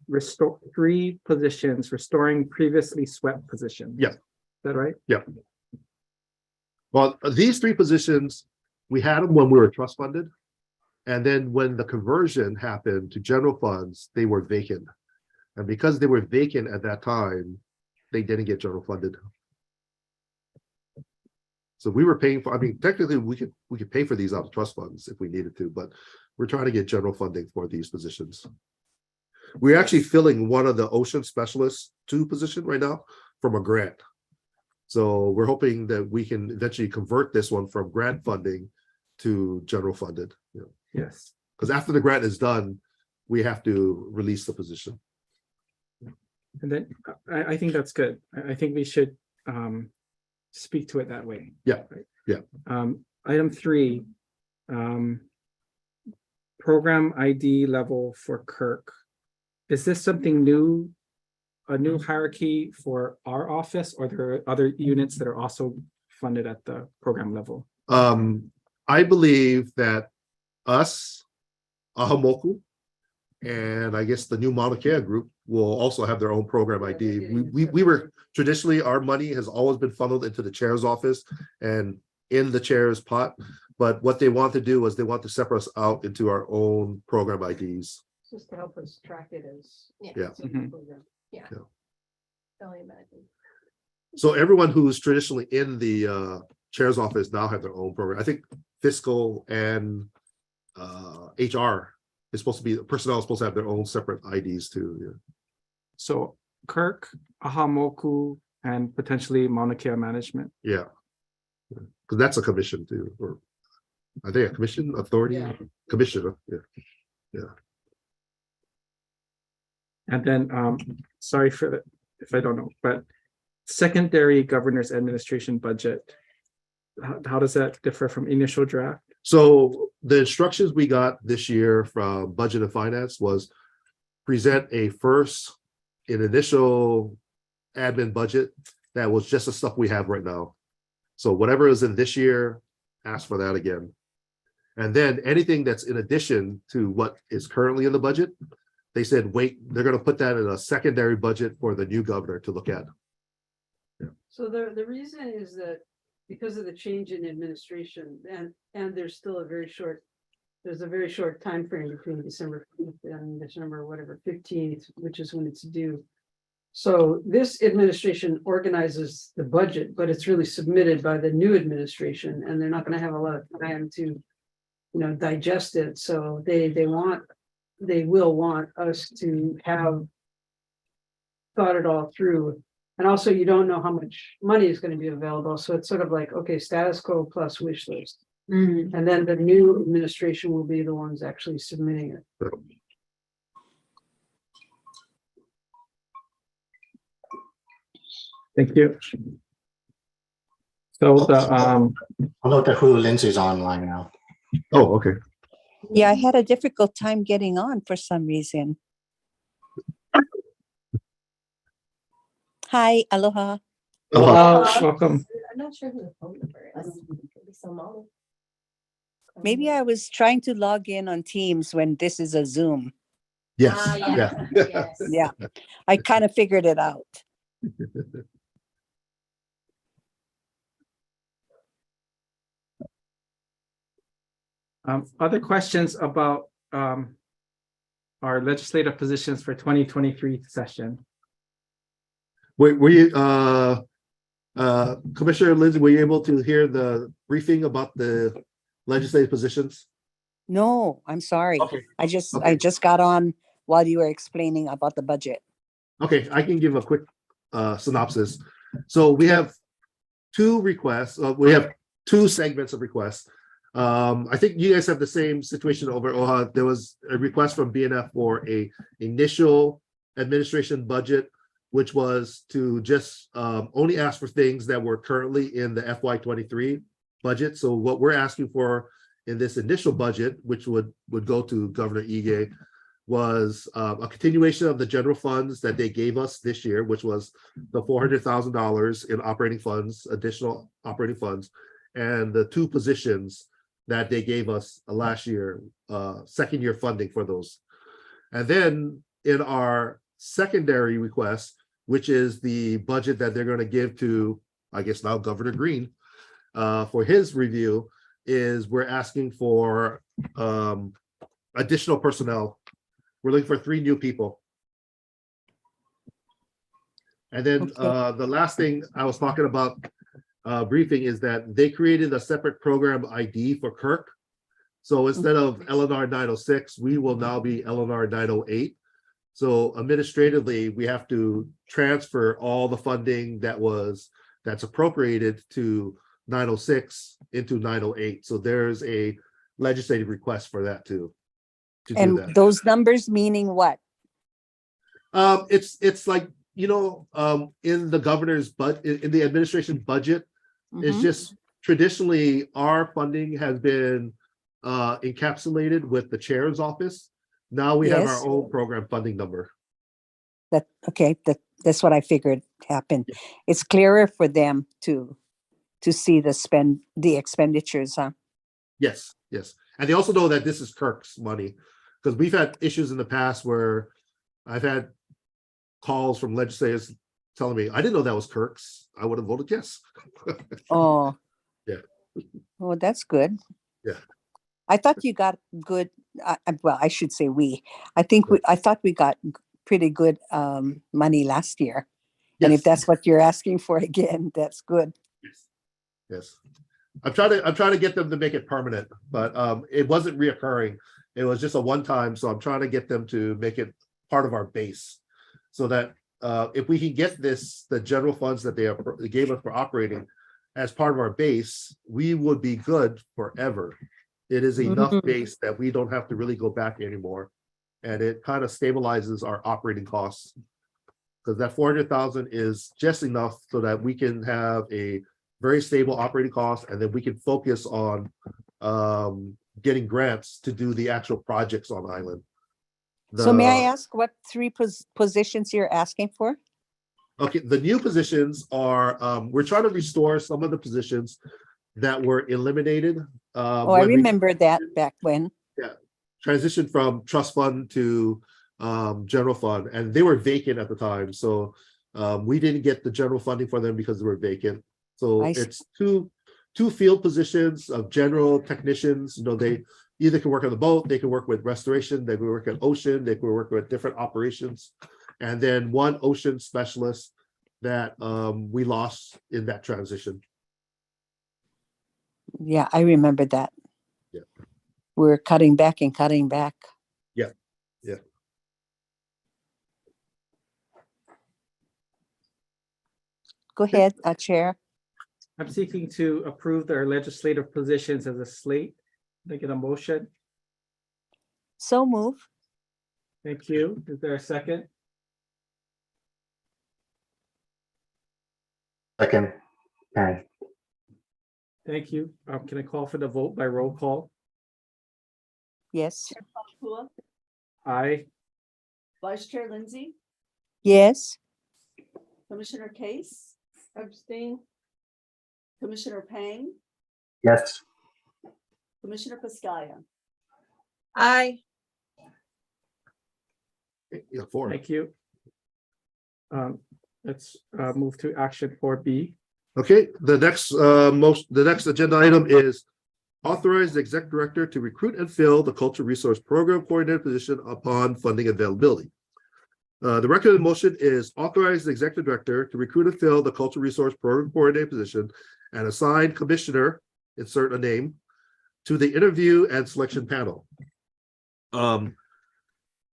3 positions restoring previously swept positions. Yeah. Is that right? Yeah. Well, these 3 positions, we had them when we were trust funded. And then when the conversion happened to general funds, they were vacant. And because they were vacant at that time, they didn't get general funded. So we were paying for, I mean, technically we could pay for these out of trust funds if we needed to, but we're trying to get general funding for these positions. We're actually filling one of the ocean specialist 2 position right now from a grant. So we're hoping that we can eventually convert this one from grant funding to general funded. You know. Yes. Because after the grant is done, we have to release the position. And then I think that's good. I think we should speak to it that way. Yeah. Right? Yeah. Item 3, program ID level for KIRC. Is this something new, a new hierarchy for our office, or there are other units that are also funded at the program level? I believe that us, Ahamoku, and I guess the new Mauna Kea group will also have their own program ID. We were traditionally, our money has always been funneled into the chair's office and in the chair's pot. But what they want to do is they want to separate us out into our own program IDs. Just to help us track it as. Yeah. Yeah. as a Mhm. program. Yeah. Yeah. Only imagine. So everyone who's traditionally in the chair's office now have their own program. I think fiscal and HR is supposed to be, personnel is supposed to have their own separate IDs too. So Kirk, Ahamoku, and potentially Mauna Kea Management. Yeah. Because that's a commission too, or I think a commission authority, Yeah. commissioner, yeah. And then, sorry for the, if I don't know, but secondary governor's administration budget. How does that differ from initial draft? So the instructions we got this year from Budget and Finance was present an initial admin budget that was just the stuff we have right now. So whatever is in this year, ask for that again. And then anything that's in addition to what is currently in the budget, they said, wait, they're going to put that in a secondary budget for the new governor to look at. So the reason is that because of the change in administration and there's still a very short time frame between December 5th and December, whatever, 15th, which is when it's due. So this administration organizes the budget, but it's really submitted by the new administration, and they're not going to have a lot of time to, digest it. So they will want us to have thought it all through. And also, you don't know how much money is going to be available. So it's sort of like, okay, status quo plus wish list. And then the new administration will be the ones actually submitting it. Thank you. So the, I'll note that who Lindsay's online now. Oh, okay. Yeah, I had a difficult time getting on for some reason. Hi, aloha. welcome. I'm not sure who the phone number is. Could be someone. Maybe I was trying to log in on Teams when this is a Zoom. Yes, Yeah. yeah. Yes. Yeah, I kind of figured it out. Other questions about our legislative positions for 2023 session? Were you, Commissioner Lindsay, were you able to hear the briefing about the legislative positions? No, I'm sorry. Okay. I Okay. just got on while you were explaining about the budget. Okay, I can give a quick synopsis. So we have two requests. We have two segments of requests. I think you guys have the same situation over OHA. There was a request from BNF for a initial administration budget, which was to just only ask for things that were currently in the FY23 budget. So what we're asking for in this initial budget, which would go to Governor Ige, was a continuation of the general funds that they gave us this year, which was the $400,000 in operating funds, additional operating funds, and the two positions that they gave us last year, second year funding for those. And then in our secondary request, which is the budget that they're going to give to, I guess now Governor Green, for his review, is we're asking for additional personnel. We're looking for 3 new people. And then the last thing I was talking about briefing is that they created a separate program ID for KIRC. So instead of LNR 906, we will now be LNR 908. So administratively, we have to transfer all the funding that's appropriated to 906 into 908. So there's a legislative request for that too. And those numbers meaning what? It's like, in the governor's budget, in the administration budget, it's just traditionally our funding has been encapsulated with the chair's office. Now we have our own program funding number. That's what I figured happened. Yeah. It's clearer for them to see the expenditures, huh? Yes. And they also know that this is KIRC's money, because we've had issues in the past where I've had calls from legislators telling me, I didn't know that was KIRC's. I would have voted yes. Oh. Yeah. Oh, that's good. Yeah. I thought you got good, well, I should say I thought we got pretty good money last year. And if that's what you're asking for again, that's good. Yes. I'm trying to get them to make it permanent, but it wasn't reoccurring. It was just a one-time, so I'm trying to get them to make it part of our base. So that if we can get the general funds that they gave us for operating as part of our base, we would be good forever. It is enough base that we don't have to really go back anymore. And it kind of stabilizes our operating costs. Because that 400,000 is just enough so that we can have a very stable operating cost, and then we can focus on getting grants to do the actual projects on island. So may I ask what three positions you're asking for? Okay, the new positions are, we're trying to restore some of the positions that were eliminated. Oh, I remember that back when. Transitioned from trust fund to general fund, and they were vacant at the time. So we didn't get the general funding for them because they were vacant. So it's two field positions of general technicians. You know, they either can work on the boat, they can work with restoration, they can work at ocean, they can work with different operations. And then one ocean specialist that we lost in that transition. Yeah, I remember that. Yeah. We're cutting back and cutting back. Yeah, yeah. Go ahead, Chair. I'm seeking to approve their legislative positions as a slate. Make it a motion. So move. Thank you. Is there a second? Second. Karen. Thank you. Can I call for the vote by roll call? Yes. Hua, Aye. Vice Chair Lindsay, Yes. Commissioner Case, Abstain. Commissioner Pang, Yes. Commissioner Piscaya. Aye. Yeah, 4. Thank you. Let's move to action 4B. Okay, the next agenda item is authorize the exec director to recruit and fill the culture resource program coordinator position upon funding availability. The recommended motion is authorize the executive director to recruit and fill the culture resource program coordinator position and assign commissioner, insert a name, to the interview and selection panel.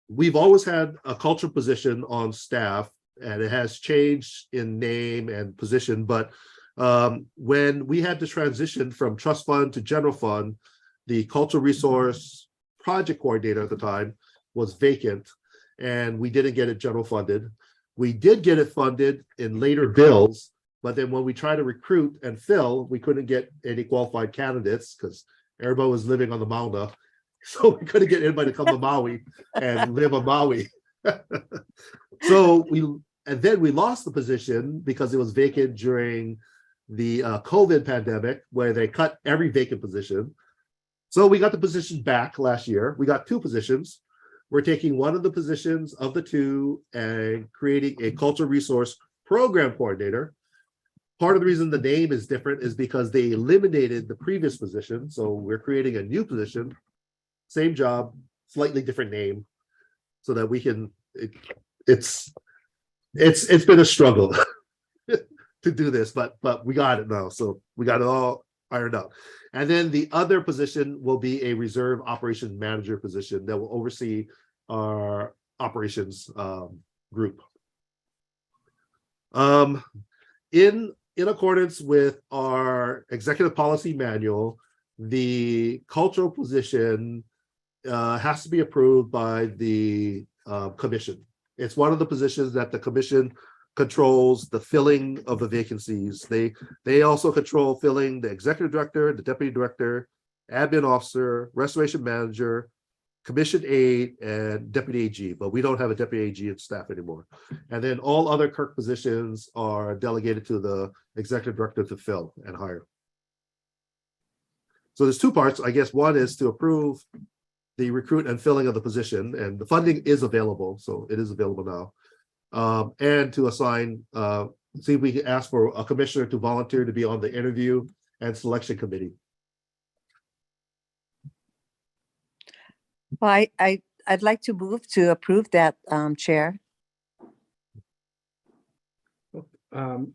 We've always had a culture position on staff, and it has changed in name and position, but when we had to transition from trust fund to general fund, the cultural resource project coordinator at the time was vacant, and we didn't get it general funded. We did get it funded in later bills, but then when we tried to recruit and fill, we couldn't get any qualified candidates because everybody was living on the Mauna. So we couldn't get anybody to come to Maui and live on Maui. So then we lost the position because it was vacant during the COVID pandemic, where they cut every vacant position. So we got the position back last year. We got 2 positions. We're taking one of the positions of the 2 and creating a cultural resource program coordinator. Part of the reason the name is different is because they eliminated the previous position. So we're creating a new position, same job, slightly different name, so that we can, it's been a struggle to do this, but we got it now. So we got it all ironed out. And then the other position will be a reserve operations manager position that will oversee our operations group. In accordance with our executive policy manual, the cultural position has to be approved by the commission. It's one of the positions that the commission controls the filling of the vacancies. They also control filling the executive director, the deputy director, admin officer, restoration manager, commission aide, and deputy AG, but we don't have a deputy AG in staff anymore. And then all other KIRC positions are delegated to the executive director to fill and hire. So there's 2 parts. I guess one is to approve the recruit and filling of the position, and the funding is available, so it is available now. And to assign, see if we can ask for a commissioner to volunteer to be on the interview and selection committee. Well, I'd like to move to approve that, Chair.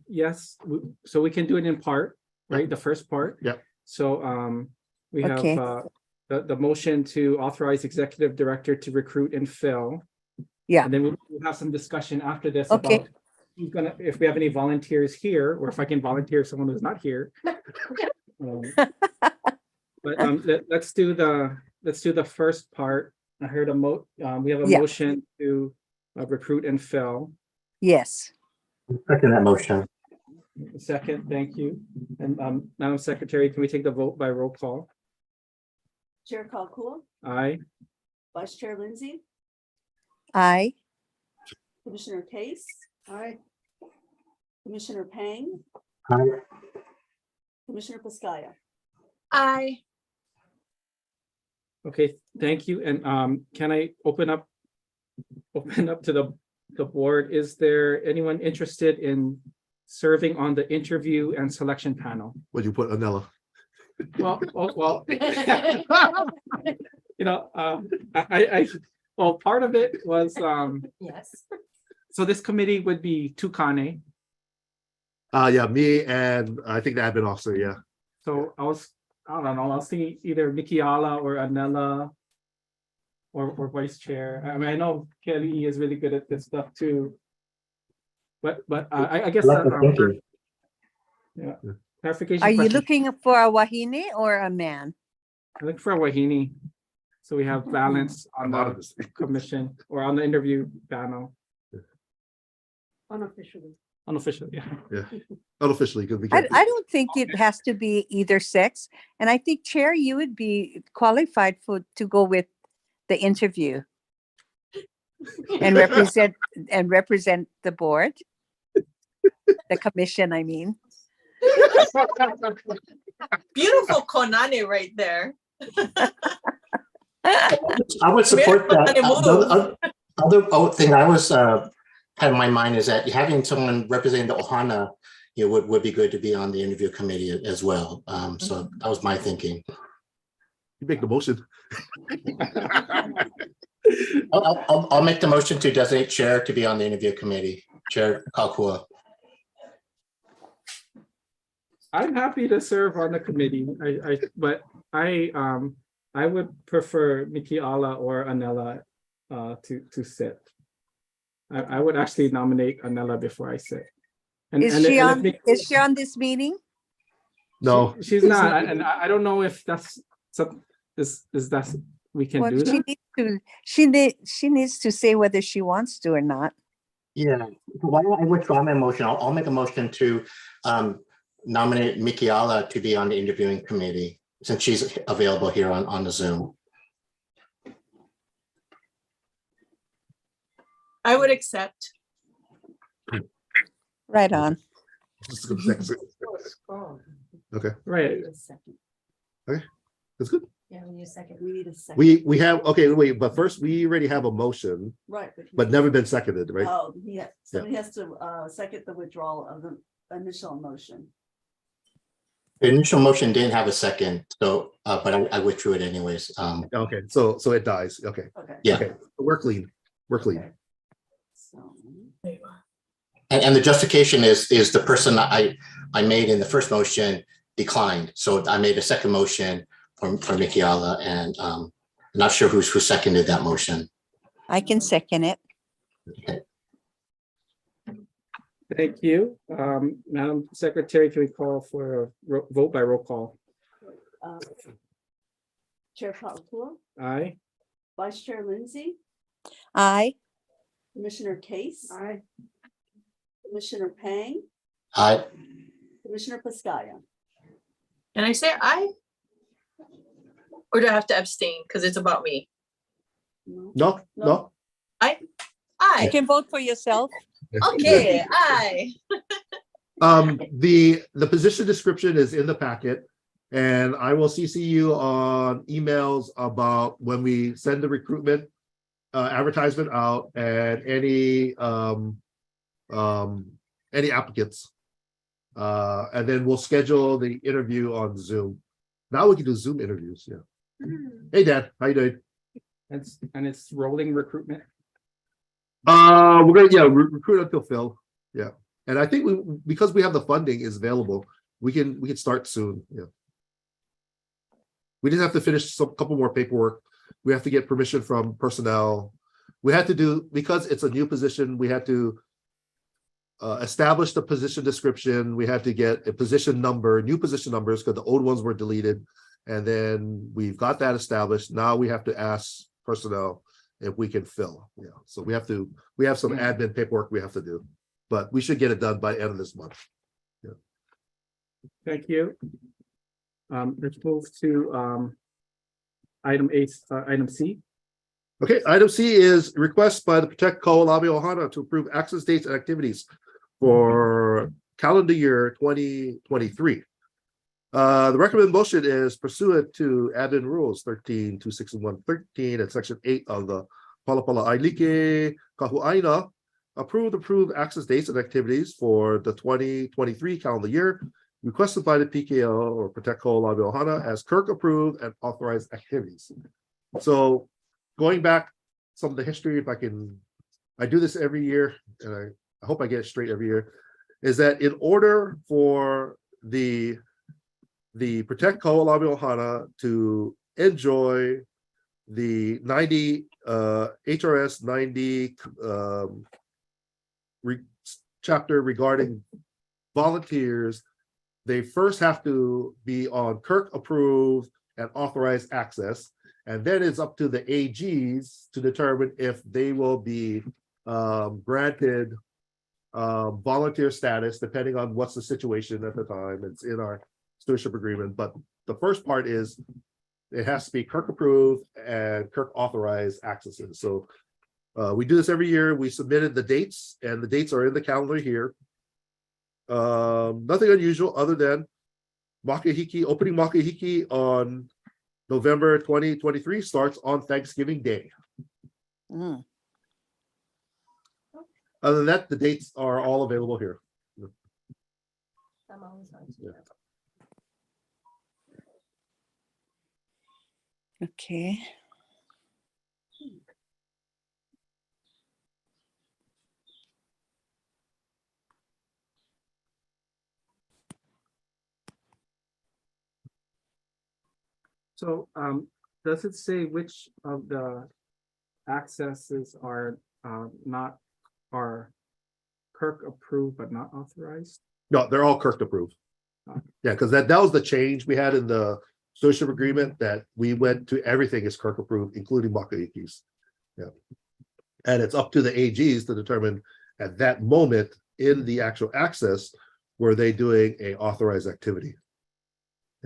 Yes, so we can do it in part, right? The first part. Yep. So we have Okay. the motion to authorize executive director to recruit and fill. Yeah. And then we'll have some discussion after this Okay. about who's gonna, if we have any volunteers here, or if I can volunteer someone who's not here. Um, But let's do the first part. I heard we have a Yeah. motion to recruit and fill. Yes. Second that motion. Second, thank you. And Madam Secretary, can we take the vote by roll call? Chair Kalkua, Aye. Vice Chair Lindsay, I, Commissioner Case. Aye. Commissioner Pang, Aye. Commissioner Piscaya. I, Okay, thank you. And can I open up to the board? Is there anyone interested in serving on the interview and selection panel? What you put, Anella? Well, you know, well, part of it was, Yes. so this committee would be Tukane. Yeah, me and I think the admin officer, yeah. So I don't know, I was thinking either Nikiala or Anella or vice chair. I mean, I know Kelly is really good at this stuff too. But I guess, Like the thinking. yeah, clarification. are you question. looking for a wahine or a man? I look for a Wahini. So we have balance on I'm out of the this. commission or on the interview panel, Unofficially. unofficially, yeah. Yeah, unofficially, because we I can't. don't think it has to be either sex. And I think Chair, you would be qualified to go with the interview and represent the board. The commission, I mean. beautiful Konane right there. I would support that. Other thing I was had in my mind is that having someone representing the Ohana, would be good to be on the interview committee as well. So that was my thinking. You make the motion. I'll make the motion to designate chair to be on the interview committee. Chair Kalkua. I'm happy to serve on the committee. But I would prefer Nikiala or Anella to sit. I would actually nominate Anella before I sit. Is she on this meeting? No, She's not, and I don't know if that's that's we can Well, do that. she needs to say whether she wants to or not. Yeah. Why don't I withdraw my motion? I'll make a motion to nominate Mikiala to be on the interviewing committee since she's available here on the Zoom. I would accept. Right on. okay, Right. that's good. Yeah, we need a second. We need a second. We have, okay, wait, but first we already have a motion, Right. but never been seconded, right? Oh, yeah, somebody has to second the withdrawal of the initial motion. The initial motion didn't have a second, so but I withdrew it anyways. Okay, so it dies. Okay, Okay. Yeah. okay, we're clean. We're clean. Okay. So, And the justification is the person I made in the first motion declined. So I made a second motion for Mikiala, and I'm not sure who seconded that motion. I can second it. Thank you. Madam Secretary, can we call for a vote by roll call? Chair Kalkua, Aye. Vice Chair Lindsay, I, Commissioner Case. Aye. Commissioner Pang, I Commissioner Piscaya. Can I say aye? Or do I have to abstain because it's about me? No, no. you Aye. can vote for yourself. Okay, aye. The position description is in the packet, and I will CC you on emails about when we send the recruitment advertisement out and any applicants. And then we'll schedule the interview on Zoom. Now we can do Zoom interviews. Yeah. Hey, Dad, how you doing? And it's rolling recruitment. We're gonna recruit until Phil. Yeah, and I think because we have the funding is available, we can start soon. Yeah. We just have to finish some couple more paperwork. We have to get permission from personnel. We had to do, because it's a new position, we had to establish the position description. We had to get a position number, new position numbers, because the old ones were deleted. And then we've got that established. Now we have to ask personnel if we can fill. Yeah. So we have some admin paperwork we have to do, but we should get it done by end of this month. Thank you. Let's move to item C. Okay, item C is request by the Protect Kaho'olawe Ohana to approve access dates and activities for calendar year 2023. The recommended motion is pursuant to admin rules 13-261-13 and section 8 of the Palapala Ailike Kahu'aina. Approved access dates and activities for the 2023 calendar year requested by the PKO or Protect Kaho'olawe Ohana as KIRC approved and authorized activities. So going back some of the history, I do this every year, and I hope I get it straight every year, is that in order for the Protect Kaho'olawe Ohana to enjoy the 90 HRS 90 chapter regarding volunteers, they first have to be on KIRC approved and authorized access. And then it's up to the AGs to determine if they will be granted volunteer status, depending on what's the situation at the time. It's in our stewardship agreement. But the first part is it has to be KIRC approved and KIRC authorized accesses. So we do this every year. We submitted the dates, and the dates are in the calendar here. Nothing unusual other than opening Makahiki on November 2023 starts on Thanksgiving Day. Mm. Other than that, the dates are all available here. I'm always on. Yeah. Okay. So does it say which of the accesses are KIRC approved but not authorized? No, they're all KIRC approved. Yeah, because that was the change we had in the stewardship agreement, that we went to everything is KIRC approved, including Makahikis. Yeah. And it's up to the AGs to determine at that moment in the actual access, were they doing a authorized activity?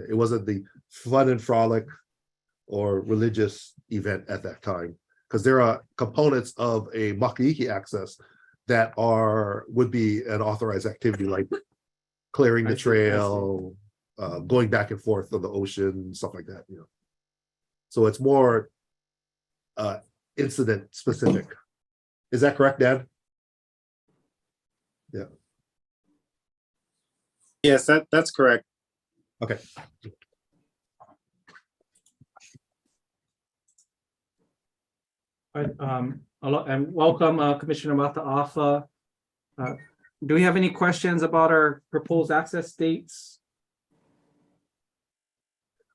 It wasn't the fun and frolic or religious event at that time, because there are components of a Makahiki access that would be an authorized activity, like clearing the trail, going back and forth on the ocean, stuff like that. So it's more incident specific. Is that correct, Dan? Yeah. Yes, that's correct. Okay. All right, and welcome, Commissioner Mataafa. Do we have any questions about our proposed access dates?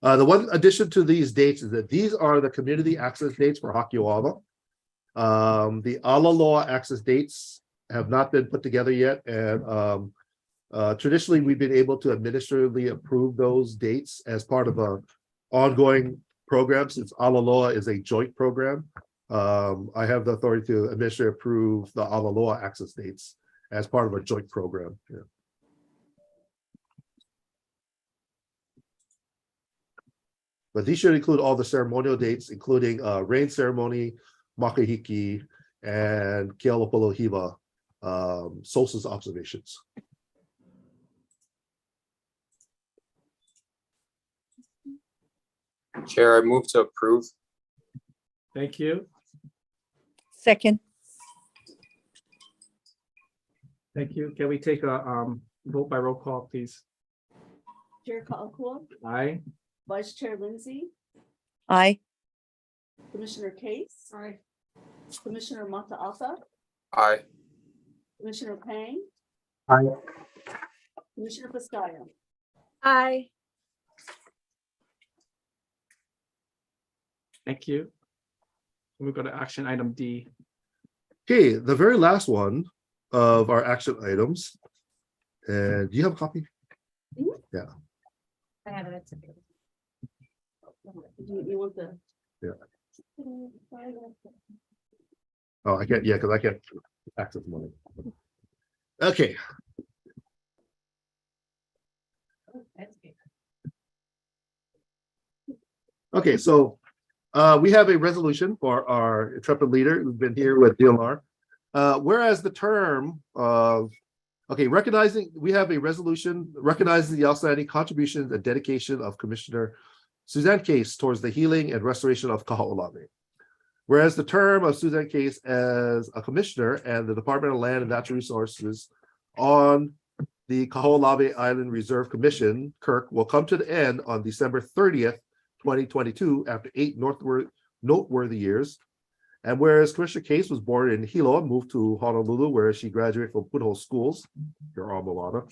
The one addition to these dates is that these are the community access dates for Kaho'olawe. The Alaloa access dates have not been put together yet, and traditionally we've been able to administratively approve those dates as part of an ongoing program, since Alaloa is a joint program. I have the authority to administratively approve the Alaloa access dates as part of a joint program. Yeah. But these should include all the ceremonial dates, including rain ceremony, Makahiki, and Kealapolohiva solstice observations. Chair, I move to approve. Thank you. Second. Thank you. Can we take a vote by roll call, please? Chair Kaho'olawe, Aye. Vice Chair Lindsay, Aye. Commissioner Case. Aye. Commissioner Mataafa, Aye. Commissioner Pang, Aye. Commissioner Piscaya. Aye. Thank you. We go to action item D. Okay, the very last one of our action items. And do you have a copy? I have it. You want the? Oh, I can't, yeah, because I can't access money. Okay, okay, so we have a resolution for our intrepid leader who's been here with DLR. Whereas the term of, okay, we have a resolution recognizing the outstanding contributions and dedication of Commissioner Suzanne Case towards the healing and restoration of Kaho'olawe. Whereas the term of Suzanne Case as a commissioner and the Department of Land and Natural Resources on the Kaho'olawe Island Reserve Commission, KIRC, will come to the end on December 30th, 2022, after 8 noteworthy years. And whereas Commissioner Case was born in Hilo and moved to Honolulu, where she graduated from Punahou Schools, your alma mater.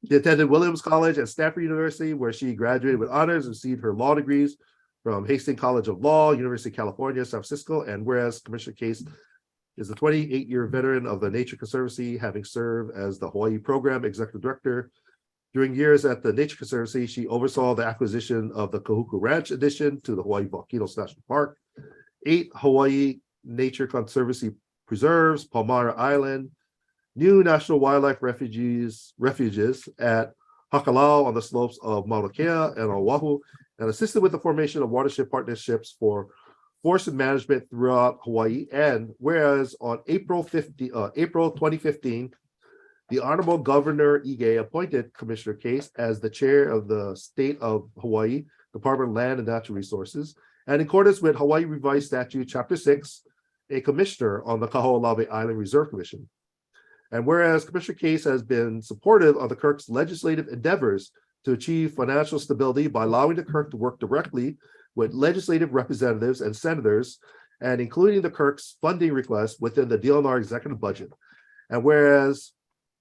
She attended Williams College and Stanford University, where she graduated with honors and received her law degrees from Hastings College of Law, University of California, San Francisco. And whereas Commissioner Case is a 28-year veteran of the Nature Conservancy, having served as the Hawaii Program Executive Director. During years at the Nature Conservancy, she oversaw the acquisition of the Kahuku Ranch addition to the Hawaii Volcanoes National Park, 8 Hawaii Nature Conservancy preserves, Palmyra Island, new national wildlife refuges at Hakalau on the slopes of Mauna Kea and Oahu, and assisted with the formation of watershed partnerships for forest management throughout Hawaii. And whereas on April 2015, the Honorable Governor Ige appointed Commissioner Case as the chair of the State of Hawaii Department of Land and Natural Resources, and in accordance with Hawaii Revised Statute Chapter 6, a commissioner on the Kaho'olawe Island Reserve Commission. And whereas Commissioner Case has been supportive of the KIRC's legislative endeavors to achieve financial stability by allowing the KIRC to work directly with legislative representatives and senators, and including the KIRC's funding request within the DLNR executive budget. And whereas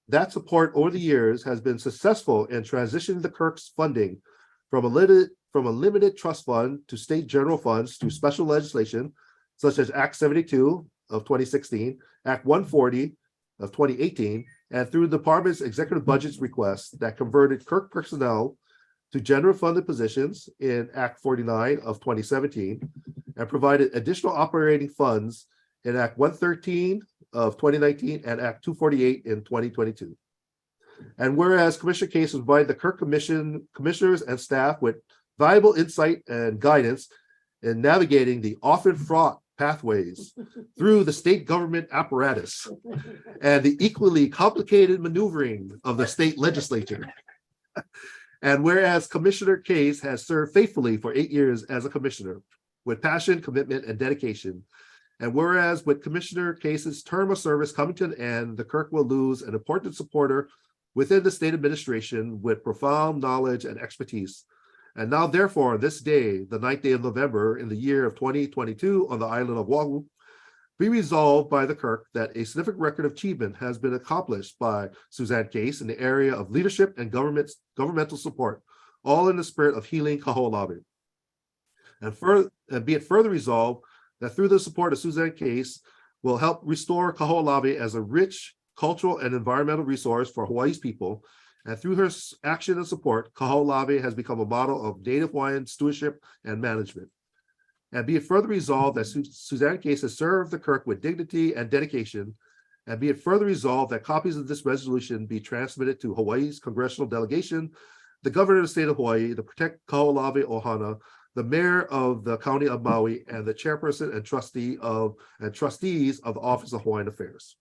that support over the years has been successful in transitioning the KIRC's funding from a limited trust fund to state general funds through special legislation, such as Act 72 of 2016, Act 140 of 2018, and through the department's executive budget's request that converted KIRC personnel to general funded positions in Act 49 of 2017, and provided additional operating funds in Act 113 of 2019 and Act 248 in 2022. And whereas Commissioner Case has provided the KIRC commissioners and staff with valuable insight and guidance in navigating the often fraught pathways through the state government apparatus and the equally complicated maneuvering of the state legislature. And whereas Commissioner Case has served faithfully for 8 years as a commissioner with passion, commitment, and dedication. And whereas with Commissioner Case's term of service coming to an end, the KIRC will lose an important supporter within the state administration with profound knowledge and expertise. And now, therefore, this day, the 9th day of November in the year of 2022 on the island of Oahu, be resolved by the KIRC that a significant record of achievement has been accomplished by Suzanne Case in the area of leadership and governmental support, all in the spirit of healing Kaho'olawe. And be it further resolved that through the support of Suzanne Case will help restore Kaho'olawe as a rich cultural and environmental resource for Hawaii's people. And through her action and support, Kaho'olawe has become a model of Native Hawaiian stewardship and management. And be it further resolved that Suzanne Case has served the KIRC with dignity and dedication. And be it further resolved that copies of this resolution be transmitted to Hawaii's congressional delegation, the governor of the state of Hawaii, the Protect Kaho'olawe Ohana, the mayor of the county of Maui, and the chairperson and trustees of the Office of Hawaiian Affairs.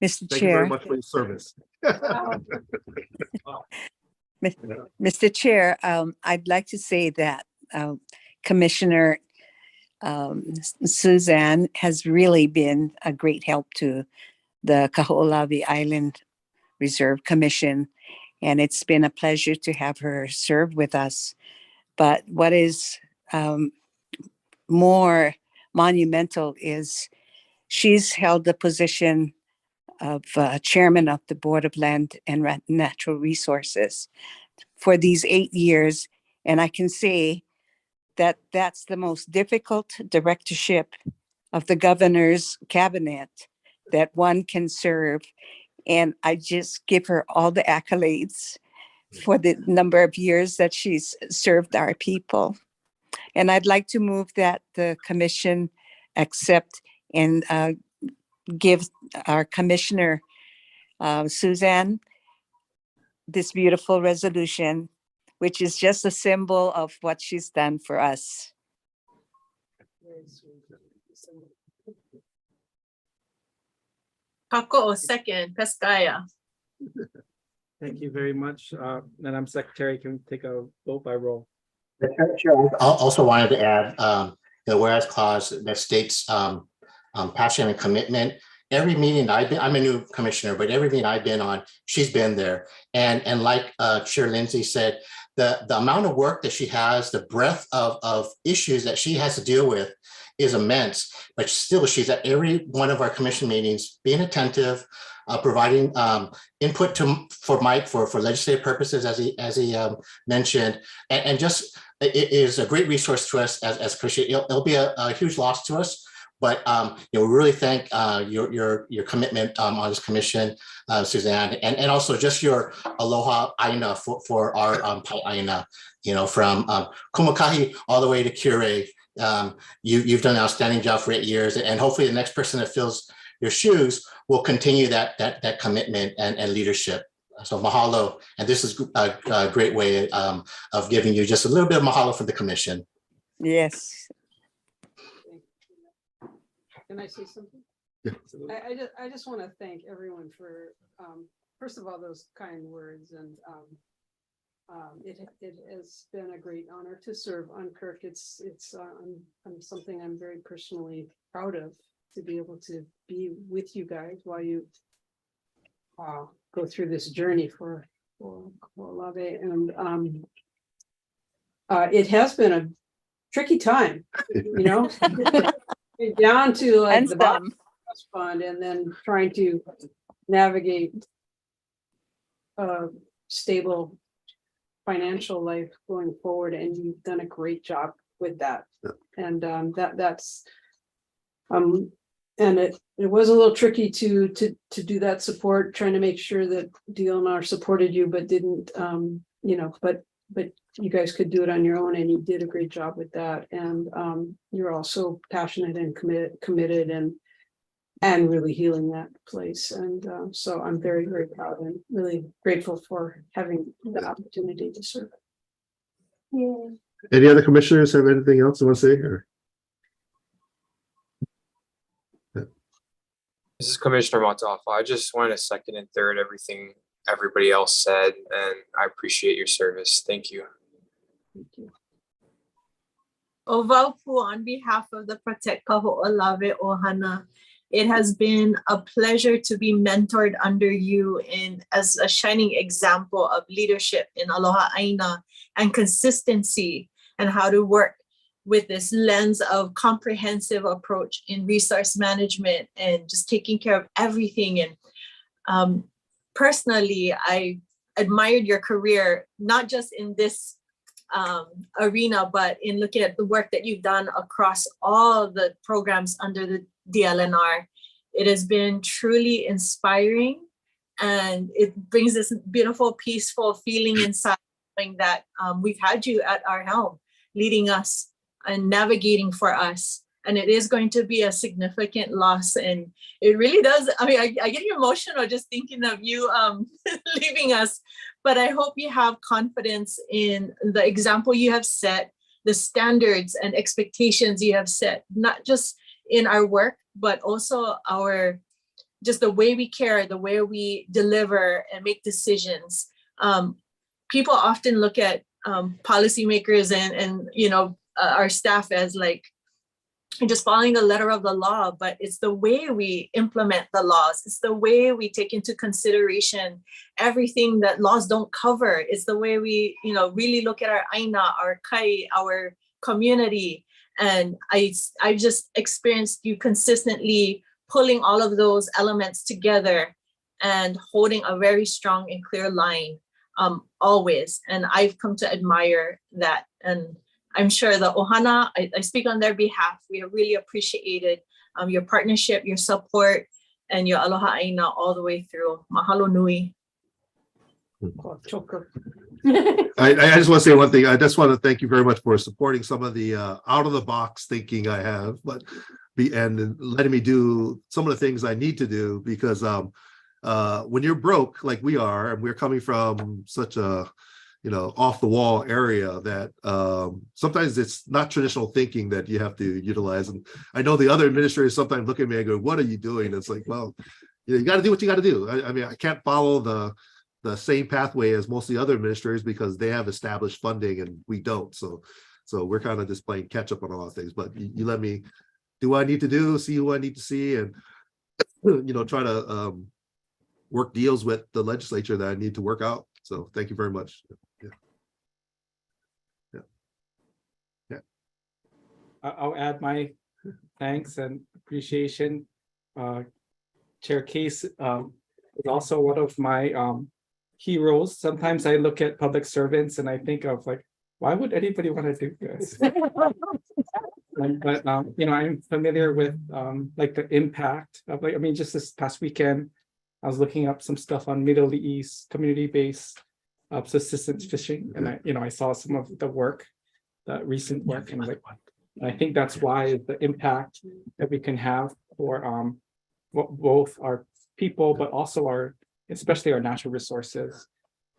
Mr. Thank you very Chair, much for your service. Mr. Chair, I'd like to say that Commissioner Suzanne has really been a great help to the Kaho'olawe Island Reserve Commission, and it's been a pleasure to have her serve with us. But what is more monumental is she's held the position of chairman of the Board of Land and Natural Resources for these 8 years. And I can say that that's the most difficult directorship of the governor's cabinet that one can serve. And I just give her all the accolades for the number of years that she's served our people. And I'd like to move that the commission accept and give our commissioner, Suzanne, this beautiful resolution, which is just a symbol of what she's done for us. Kako, second, Pescaya. Thank you very much. Madam Secretary, can we take a vote by roll? I also wanted to add the whereas clause that states passion and commitment. Every meeting I'm a new commissioner, but every meeting I've been on, she's been there. And like Chair Lindsay said, the amount of work that she has, the breadth of issues that she has to deal with is immense. But still, she's at every one of our commission meetings, being attentive, providing input for Mike for legislative purposes, as he mentioned, and just it is a great resource to us as Christian. It'll be a huge loss to us. But we really thank your commitment on this commission, Suzanne, and also just your aloha aina for our pai aina. From Kumakahi all the way to KIRC. You've done an outstanding job for 8 years, and hopefully the next person that fills your shoes will continue that commitment and leadership. So mahalo, and this is a great way of giving you just a little bit of mahalo for the commission. Yes. Can I say something? Yeah. I just want to thank everyone for, first of all, those kind words, and it has been a great honor to serve on KIRC. It's something I'm very personally proud of, to be able to be with you guys while you go through this journey for Kaho'olawe. And it has been a tricky time, down to like And the bottom trust fund, and then trying to navigate a stable financial life going forward. And you've done a great job with that. And that's and it was a little tricky to do that support, trying to make sure that DLNR supported you, but didn't, but you guys could do it on your own, and you did a great job with that. And you're also passionate and committed and really healing that place. And so I'm very, very proud and really grateful for having the opportunity to serve. Yeah. Any other commissioners have anything else they want to say here? This is Commissioner Montalvo. I just want to second and third everything everybody else said, and I appreciate your service. Thank you. Thank you. Ovaupu, on behalf of the Protect Kaho'olawe Ohana, it has been a pleasure to be mentored under you as a shining example of leadership in Aloha Aina and consistency, and how to work with this lens of comprehensive approach in resource management and just taking care of everything. And personally, I admired your career, not just in this arena, but in looking at the work that you've done across all the programs under the DLNR. It has been truly inspiring, and it brings this beautiful, peaceful feeling inside, knowing that we've had you at our helm, leading us and navigating for us. And it is going to be a significant loss. And it really does. I mean, I get emotional just thinking of you leaving us, but I hope you have confidence in the example you have set, the standards and expectations you have set, not just in our work, but also just the way we care, the way we deliver and make decisions. People often look at policymakers and our staff as like just following the letter of the law, but it's the way we implement the laws. It's the way we take into consideration everything that laws don't cover. It's the way we, really look at our aina, our kai, our community. And I just experienced you consistently pulling all of those elements together and holding a very strong and clear line always. And I've come to admire that. And I'm sure the Ohana, I speak on their behalf. We have really appreciated your partnership, your support, and your aloha aina all the way through. Mahalo nui. I just want to say one thing. I just want to thank you very much for supporting some of the out of the box thinking I have, but and letting me do some of the things I need to do, because when you're broke like we are, and we're coming from such a off the wall area, that sometimes it's not traditional thinking that you have to utilize. And I know the other administrators sometimes look at me and go, "What are you doing?" It's like, well, you got to do what you got to do. I mean, I can't follow the same pathway as most of the other administrators because they have established funding and we don't. So we're kind of just playing catch up on a lot of things. But you let me do what I need to do, see who I need to see, and try to work deals with the legislature that I need to work out. So thank you very much. I'll add my thanks and appreciation. Chair Case is also one of my heroes. Sometimes I look at public servants and I think of like, why would anybody want to do this? But I'm familiar with like the impact of just this past weekend, I was looking up some stuff on Middle East community-based subsistence fishing, and I saw some of the work, the recent work, and I think that's why the impact that we can have for both our people, but also especially our natural resources.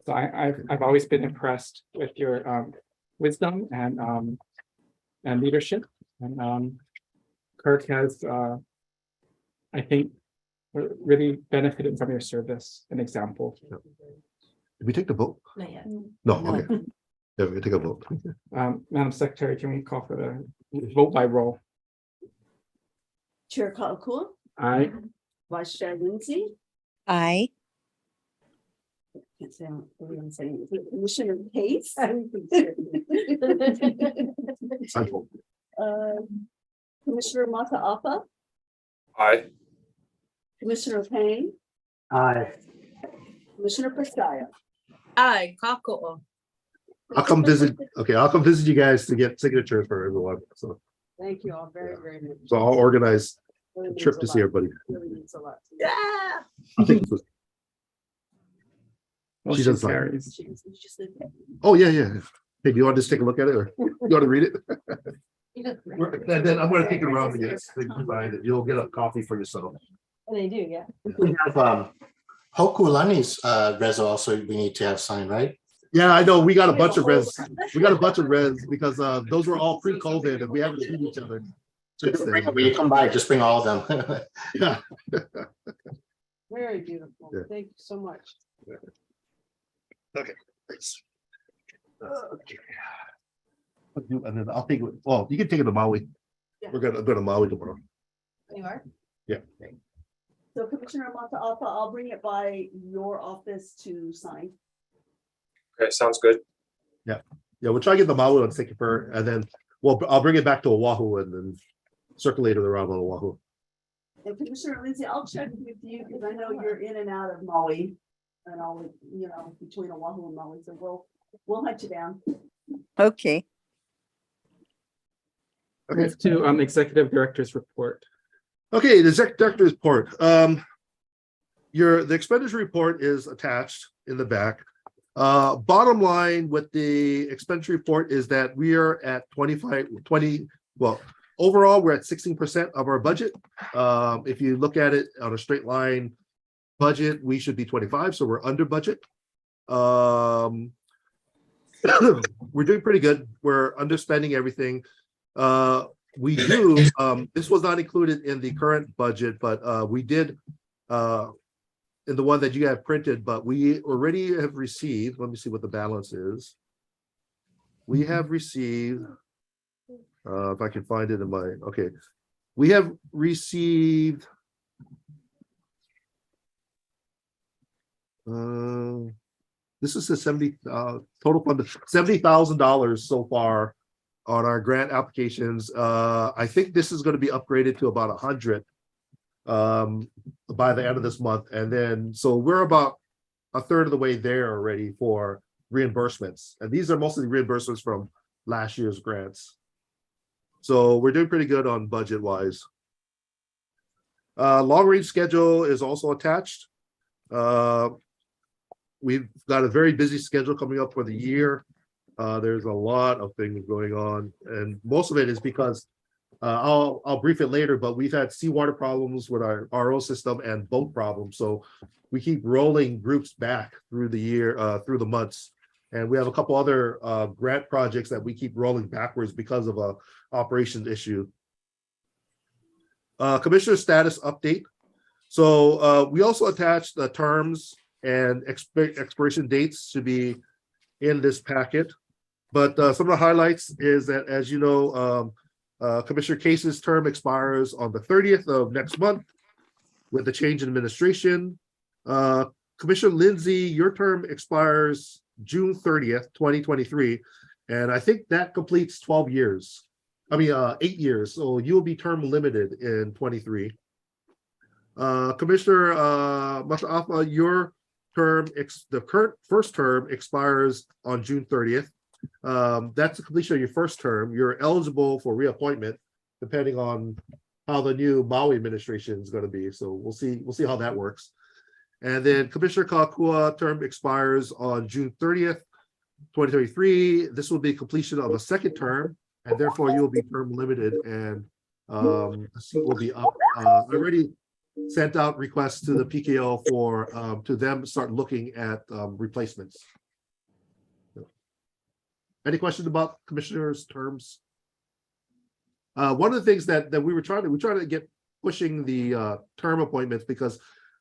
So I've always been impressed with your wisdom and leadership, and KIRC has I think really benefited from your service and example. Did we take the vote? Not yet. No. Okay. Yeah, we can take a vote. Madam Secretary, can we call for the vote by roll? Chair Kaho'olawe, Aye. Vice Chair Lindsay. Aye. Can't say, what am I saying? Commissioner Case. Commissioner Mata'afa, Aye. Commissioner Payne, Aye. Commissioner Prestaya. Aye, kako'o. I'll come visit. Okay, I'll come visit you guys to get signatures for everyone. So Thank you all very, very much. I'll organize Really a means trip a to see lot. everybody. Really means a lot. Yeah. I think this was, Motion does like- carries. oh yeah. Hey, do you want to just take a look at it, or you want to read it? And then I'm going to take it around to get signed. You'll get a coffee for yourself. They do, yeah. We have Hokulani's res also we need to have signed, right? Yeah, I know. We got a bunch of res. We got a bunch of res because those were all pre-COVID and we haven't seen each other since then. When you come by, just bring all of them. Yeah. Very beautiful. Yeah. Thank you so much. Okay. Thanks. Okay. And then I'll take it. Well, you can take it to Maui. Yeah. We're gonna go to Maui tomorrow. You are? Yeah. So Commissioner Mata'afa, I'll bring it by your office to sign. Okay, sounds good. Yeah, we'll try to get the Maui on second for, and then I'll bring it back to Oahu and then circulate it around on Oahu. And Commissioner Lindsay, I'll check with you because I know you're in and out of Maui. And I'll, between Oahu and Maui, so we'll hunt you down. Okay. Move to Executive Director's report. Okay, the exec director's report. The expenditure report is attached in the back. Bottom line with the expenditure report is that we are at 20, well, overall, we're at 16% of our budget. If you look at it on a straight line budget, we should be 25, so we're under budget. We're doing pretty good. We're underspending everything. We do, this was not included in the current budget, but we did in the one that you have printed, but we already have received, let me see what the balance is. We have received, if I can find it in my, okay. We have received this is the 70 total fund, $70,000 so far on our grant applications. I think this is going to be upgraded to about 100 by the end of this month, and then so we're about a third of the way there already for reimbursements, and these are mostly reimbursements from last year's grants. So we're doing pretty good on budget wise. Long range schedule is also attached. We've got a very busy schedule coming up for the year. There's a lot of things going on, and most of it is because I'll brief it later, but we've had seawater problems with our RO system and boat problems. So we keep rolling groups back through the year, through the months. And we have a couple other grant projects that we keep rolling backwards because of a operations issue. Commissioner status update. So we also attached the terms and expiration dates to be in this packet. But some of the highlights is that, as you know, Commissioner Case's term expires on the 30th of next month with the change in administration. Commissioner Lindsay, your term expires June 30th, 2023. And I think that completes 12 years. I mean, 8 years. So you will be term limited in 23. Commissioner Mataafa, your term, the current first term expires on June 30th. That's the completion of your first term. You're eligible for reappointment depending on how the new Maui administration is going to be. So we'll see how that works. And then Commissioner Kalakua term expires on June 30th, 2023. This will be completion of a second term, and therefore you will be term limited, and the seat will be up. I already sent out requests to the PKO for to them start looking at replacements. Any questions about commissioners' terms? One of the things that we try to get pushing the term appointments, because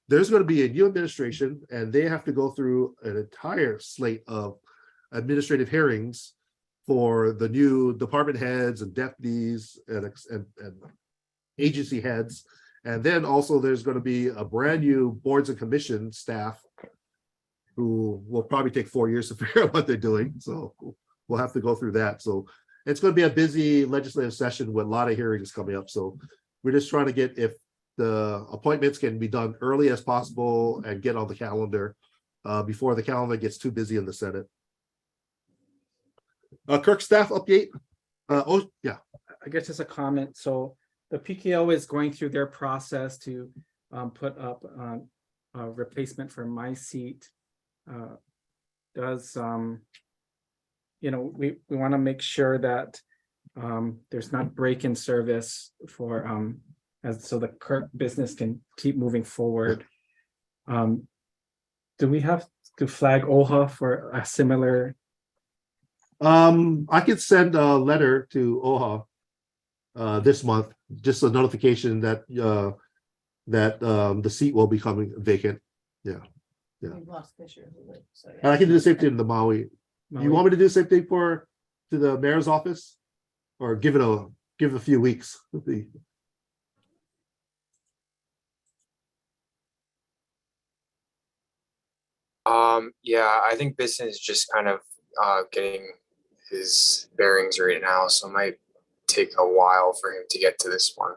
there's going to be a new administration and they have to go through an entire slate of administrative hearings for the new department heads and deputies and agency heads. And then also there's going to be a brand new boards and commission staff who will probably take 4 years to figure out what they're doing. So we'll have to go through that. So it's going to be a busy legislative session with a lot of hearings coming up. So we're just trying to get, if the appointments can be done early as possible and get on the calendar before the calendar gets too busy in the Senate. KIRC staff update. Oh, yeah. I guess just a comment. So the PKO is going through their process to put up a replacement for my seat. You know, we want to make sure that there's not break in service for so the KIRC business can keep moving forward. Do we have to flag OHA for a similar? I could send a letter to OHA this month, just a notification that the seat will be coming vacant. Yeah. We've lost Fisher. So, yeah. And I can do the same thing in the Maui. You want me to do the same thing to the mayor's office, or give it a few weeks? Yeah, I think business is just kind of getting his bearings right now, so it might take a while for him to get to this one.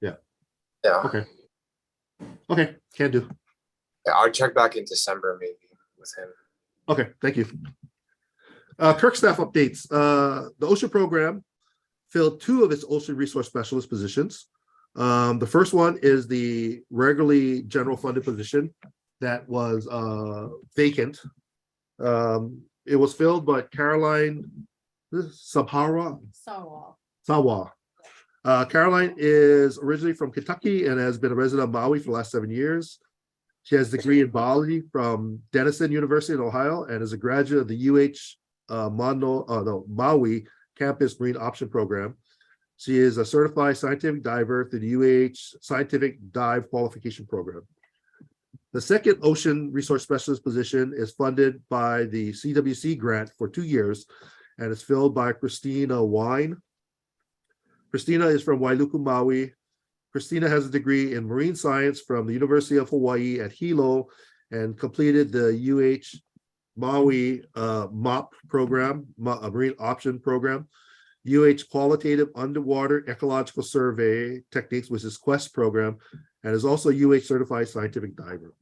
Yeah. Okay, can do. Yeah, I'll check back in December maybe with him. Okay, thank you. KIRC staff updates. The OSHA program filled 2 of its OSHA resource specialist positions. The first one is the regularly general funded position that was vacant. It was filled by Caroline Sawa. Caroline is originally from Kentucky and has been a resident of Maui for the last 7 years. She has a degree in biology from Denison University in Ohio and is a graduate of the Maui Campus Marine Option Program. She is a certified scientific diver through the Scientific Dive Qualification Program. The second Ocean Resource Specialist position is funded by the CWC grant for 2 years and is filled by Christina Wine. Christina is from Wailuku, Maui. Christina has a degree in marine science from the University of Hawaii at Hilo and completed the Maui MOP program, a marine option program, Qualitative Underwater Ecological Survey Techniques, which is QUEST program, and is also certified scientific diver.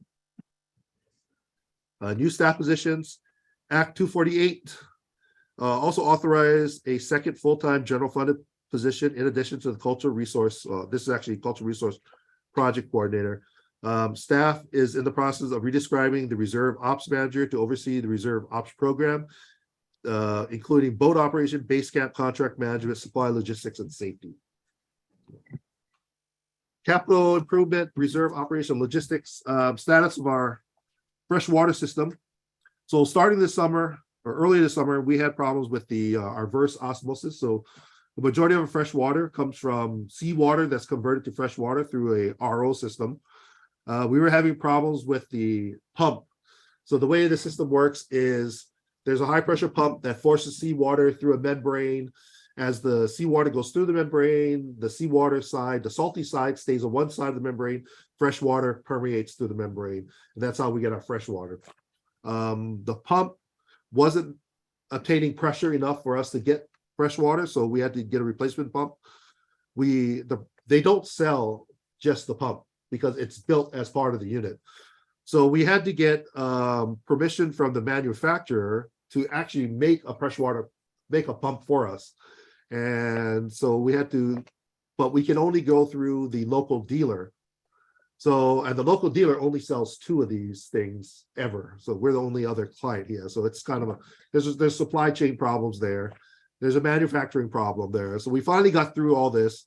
New staff positions, Act 248. Also authorize a second full-time general funded position in addition to the cultural resource. This is actually cultural resource project coordinator. Staff is in the process of redescribing the reserve ops manager to oversee the reserve ops program, including boat operation, base camp, contract management, supply, logistics, and safety. Capital improvement, reserve operation, logistics, status of our freshwater system. So starting this summer or early this summer, we had problems with the our reverse osmosis. So the majority of our fresh water comes from seawater that's converted to fresh water through a RO system. We were having problems with the pump. So the way the system works is there's a high pressure pump that forces seawater through a membrane. As the seawater goes through the membrane, the seawater side, the salty side stays on one side of the membrane, fresh water permeates through the membrane. And that's how we get our fresh water. The pump wasn't obtaining pressure enough for us to get fresh water, so we had to get a replacement pump. They don't sell just the pump because it's built as part of the unit. So we had to get permission from the manufacturer to actually make a pump for us. And so we had to, but we can only go through the local dealer. So, and the local dealer only sells 2 of these things ever. So we're the only other client here. So it's kind of there's supply chain problems there. There's a manufacturing problem there. So we finally got through all this.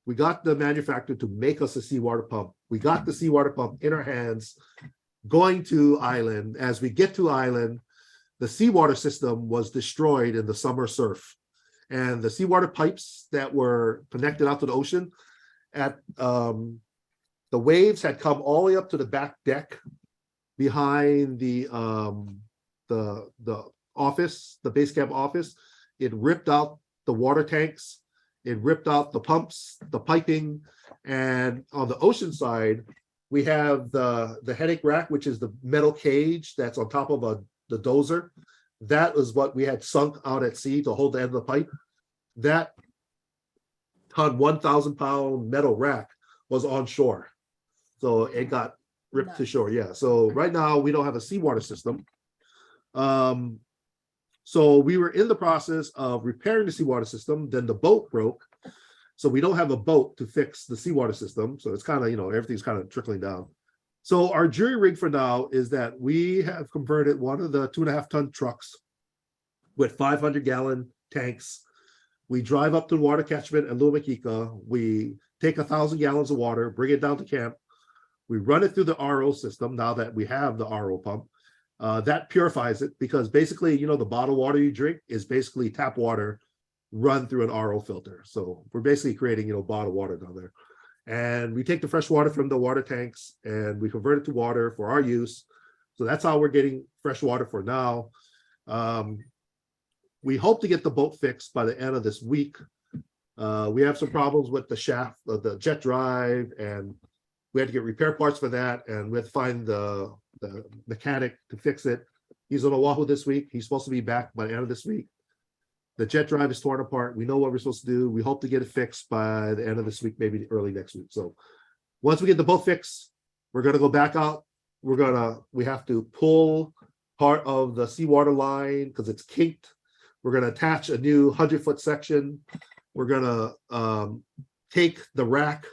We got the manufacturer to make us a seawater pump. We got the seawater pump in our hands, going to island. As we get to island, the seawater system was destroyed in the summer surf. And the seawater pipes that were connected out to the ocean the waves had come all the way up to the back deck behind the office, the base camp office. It ripped out the water tanks. It ripped out the pumps, the piping. And on the ocean side, we have the headache rack, which is the metal cage that's on top of the dozer. That was what we had sunk out at sea to hold the end of the pipe. That 1,000-pound metal rack was on shore. So it got ripped to shore. Yeah. So right now we don't have a seawater system. So we were in the process of repairing the seawater system. Then the boat broke. So we don't have a boat to fix the seawater system. So it's kind of, everything's kind of trickling down. So our jury rig for now is that we have converted one of the 2.5-ton trucks with 500-gallon tanks. We drive up to the water catchment at Lumakika. We take 1,000 gallons of water, bring it down to camp. We run it through the RO system now that we have the RO pump. That purifies it because basically, the bottled water you drink is basically tap water run through an RO filter. So we're basically creating, bottled water down there. And we take the fresh water from the water tanks and we convert it to water for our use. So that's how we're getting fresh water for now. We hope to get the boat fixed by the end of this week. We have some problems with the shaft, the jet drive, and we had to get repair parts for that. And we have to find the mechanic to fix it. He's on Oahu this week. He's supposed to be back by the end of this week. The jet drive is torn apart. We know what we're supposed to do. We hope to get it fixed by the end of this week, maybe early next week. So once we get the boat fixed, we're going to go back out. We have to pull part of the seawater line because it's kinked. We're going to attach a new 100-foot section. We're going to take the rack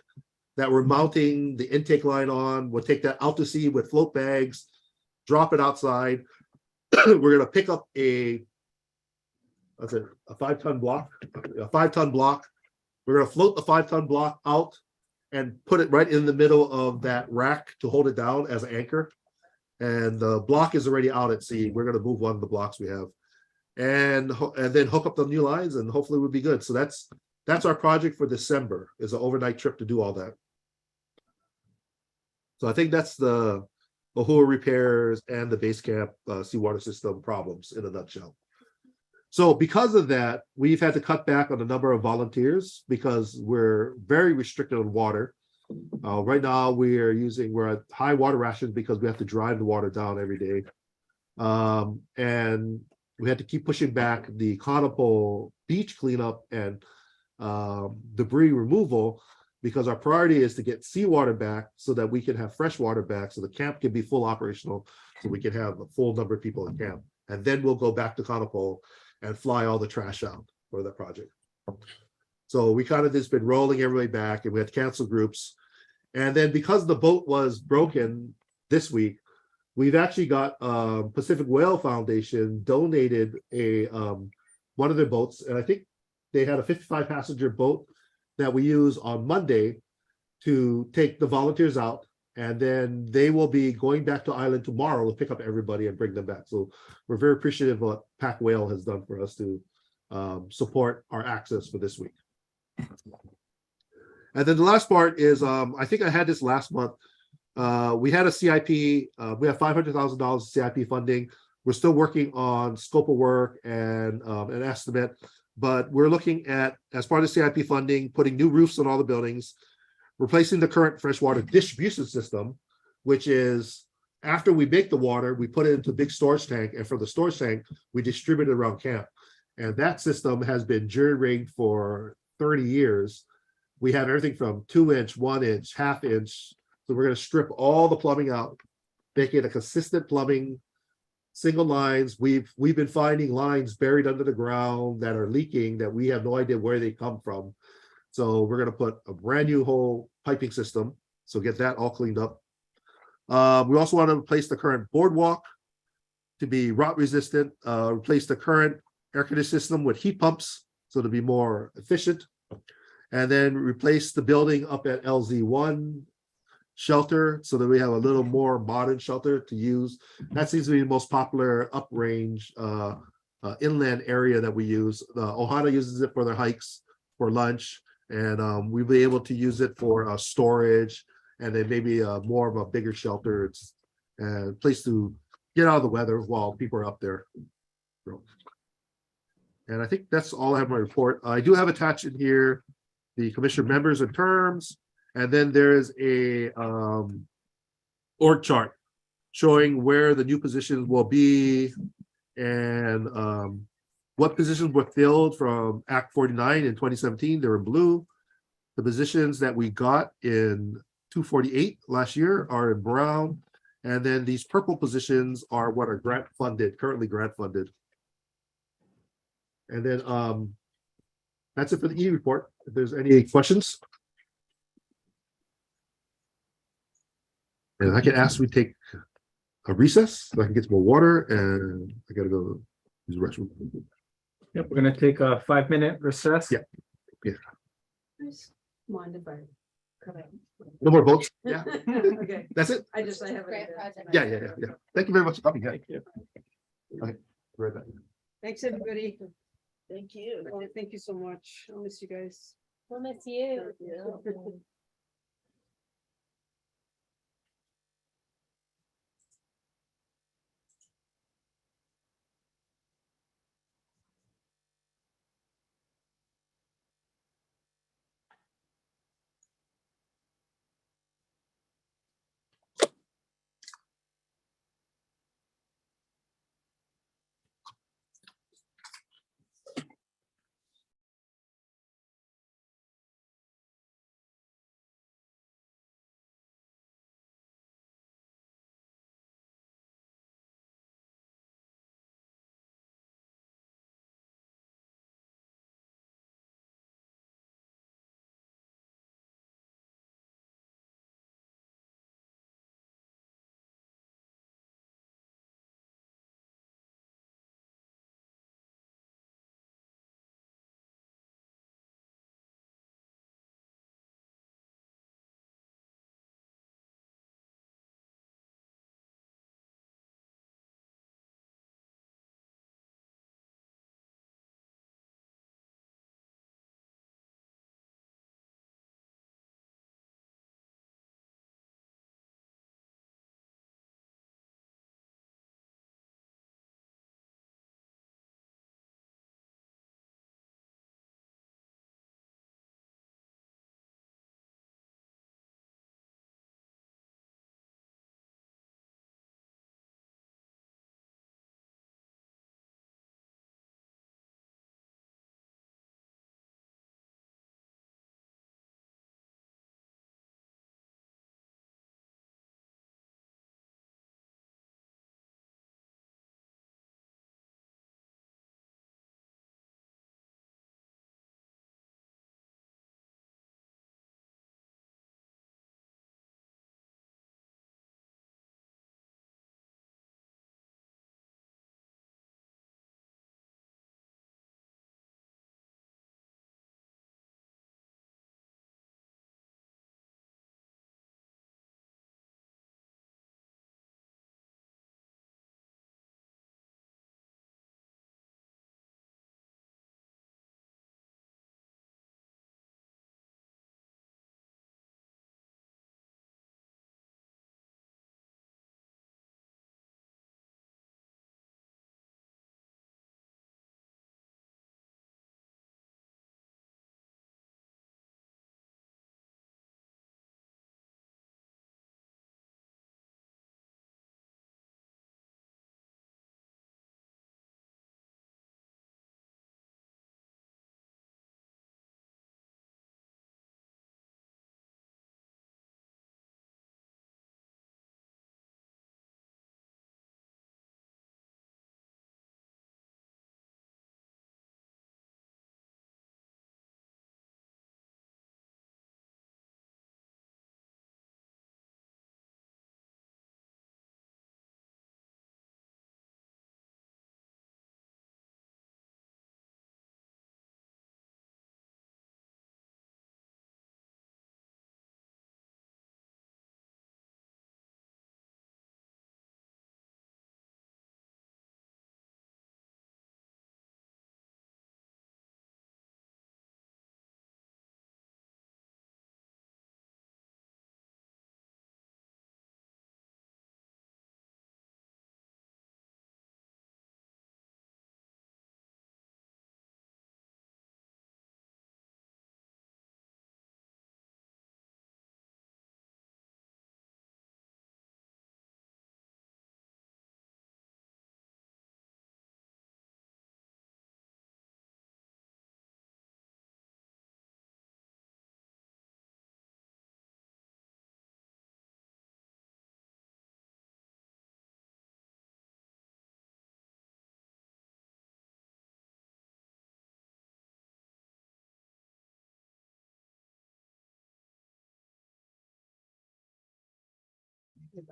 that we're mounting the intake line on. We'll take that out to sea with float bags, drop it outside. We're going to pick up a 5-ton block, a 5-ton block. We're going to float the 5-ton block out and put it right in the middle of that rack to hold it down as an anchor. And the block is already out at sea. We're going to move one of the blocks we have. And then hook up the new lines and hopefully we'll be good. So that's our project for December, is an overnight trip to do all that. So I think that's the Ohua repairs and the base camp seawater system problems in a nutshell. So because of that, we've had to cut back on the number of volunteers because we're very restricted on water. Right now we're at high water rations because we have to drive the water down every day. And we had to keep pushing back the Kaho'olawe beach cleanup and debris removal because our priority is to get seawater back so that we can have fresh water back so the camp can be full operational so we can have a full number of people in camp. And then we'll go back to Kaho'olawe and fly all the trash out for the project. So we kind of just been rolling everybody back, and we had to cancel groups. And then because the boat was broken this week, we've actually got Pacific Whale Foundation donated a one of their boats, and I think they had a 55 passenger boat that we use on Monday to take the volunteers out, and then they will be going back to island tomorrow to pick up everybody and bring them back. So we're very appreciative of what Pac Whale has done for us to support our access for this week. And then the last part is, I think I had this last month. We had a CIP, we have $500,000 CIP funding. We're still working on scope of work and an estimate, but we're looking at, as part of the CIP funding, putting new roofs on all the buildings, replacing the current freshwater distribution system, which is after we make the water, we put it into a big storage tank, and from the storage tank, we distribute it around camp. And that system has been jury-rigged for 30 years. We have everything from 2-inch, 1-inch, half-inch. So we're going to strip all the plumbing out, make it a consistent plumbing, single lines. We've been finding lines buried under the ground that are leaking that we have no idea where they come from. So we're going to put a brand new whole piping system. So get that all cleaned up. We also want to replace the current boardwalk to be rot resistant, replace the current air conditioning system with heat pumps so to be more efficient, and then replace the building up at LZ1 shelter so that we have a little more modern shelter to use. That seems to be the most popular uprange inland area that we use. Ohana uses it for their hikes, for lunch, and we'll be able to use it for storage, and then maybe more of a bigger shelter. It's a place to get out of the weather while people are up there. And I think that's all I have in my report. I do have attached in here the commission members and terms, and then there is a org chart showing where the new positions will be and what positions were filled from Act 49 in 2017. They were blue. The positions that we got in 248 last year are in brown. And then these purple positions are what are grant funded, currently grant funded. And then that's it for the E report. If there's any questions. And I can ask we take a recess so I can get some more water, and I gotta go use the restroom. Yep, we're gonna take a 5-minute recess. Yeah. Yeah. Mind if I cut out? No more votes. Yeah. Okay, That's it. I have. Yeah. Thank you very much for coming. Yeah. Thank you. Okay. Right back. Thanks, everybody. Thank you. Thank you so much. I'll miss you guys. We'll miss you.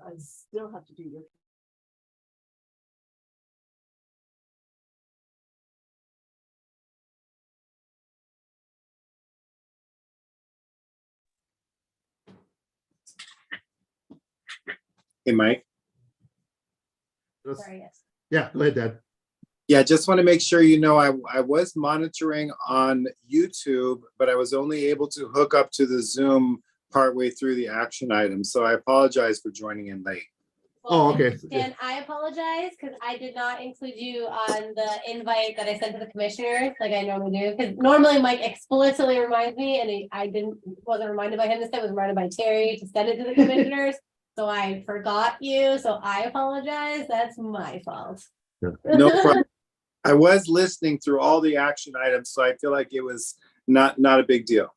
I still have to do your. Hey, Mike. Sorry, yes. Yeah, go ahead, Dad. Yeah, just want to make sure you know I was monitoring on YouTube, but I was only able to hook up to the Zoom partway through the action item. So I apologize for joining in late. Oh, okay. Dan, I apologize because I did not include you on the invite that I sent to the commissioners like I normally do. Because normally Mike explicitly reminds me and I wasn't reminded by him this time, was reminded by Terry to send it to the commissioners. So I forgot you. So I apologize. That's my fault. No problem. I was listening through all the action items, so I feel like it was not a big deal.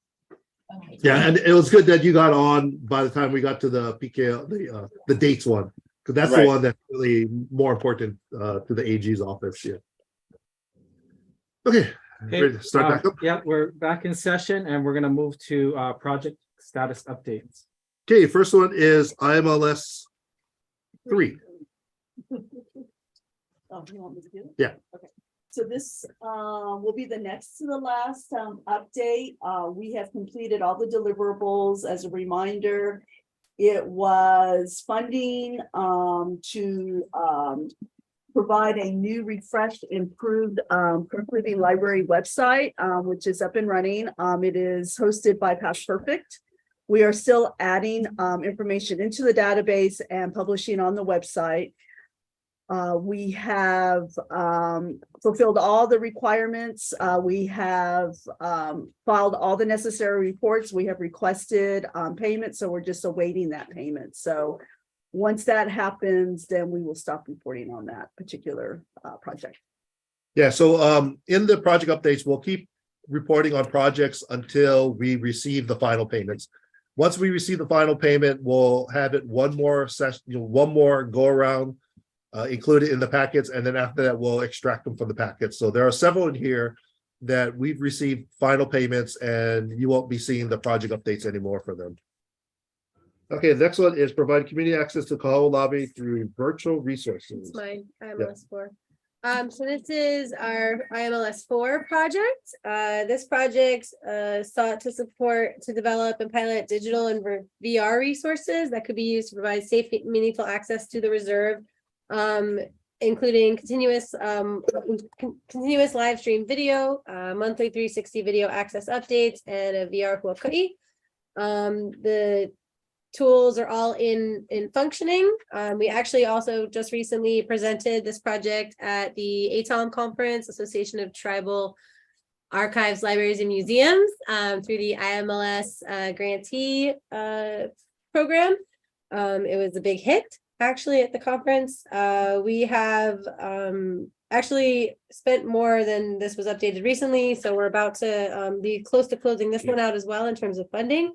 Okay. Yeah, and it was good that you got on by the time we got to the PK, the dates one, because that's Right. the one that's really more important to the AG's office. Yeah. Okay, ready to start back up. Yeah, we're back in session and we're gonna move to project status updates. Okay, first one is IMLS 3. Oh, you want me to do it? Yeah. Okay, so this will be the next to the last update. We have completed all the deliverables. As a reminder, it was funding to provide a new, refreshed, improved KIRC Living Library website, which is up and running. It is hosted by Past Perfect. We are still adding information into the database and publishing on the website. We have fulfilled all the requirements. We have filed all the necessary reports. We have requested payment, so we're just awaiting that payment. So once that happens, then we will stop reporting on that particular project. Yeah, so in the project updates, we'll keep reporting on projects until we receive the final payments. Once we receive the final payment, we'll have it one more session, one more go around. Include it in the packets, and then after that we'll extract them from the packets. So there are several in here that we've received final payments, and you won't be seeing the project updates anymore for them. Okay, the next one is provide community access to Kaho'olawe through virtual resources. It's mine, IMLS 4. So this is our IMLS 4 project. This project sought to support, to develop and pilot digital and VR resources that could be used to provide safe, meaningful access to the reserve, including continuous live stream video, monthly 360 video access updates, and a VR huaka'i. The tools are all in functioning. We actually also just recently presented this project at the ATOM conference, Association of Tribal Archives, Libraries, and Museums, through the IMLS grantee program. It was a big hit actually at the conference. We have actually spent more than this was updated recently, so we're about to be close to closing this one out as well in terms of funding,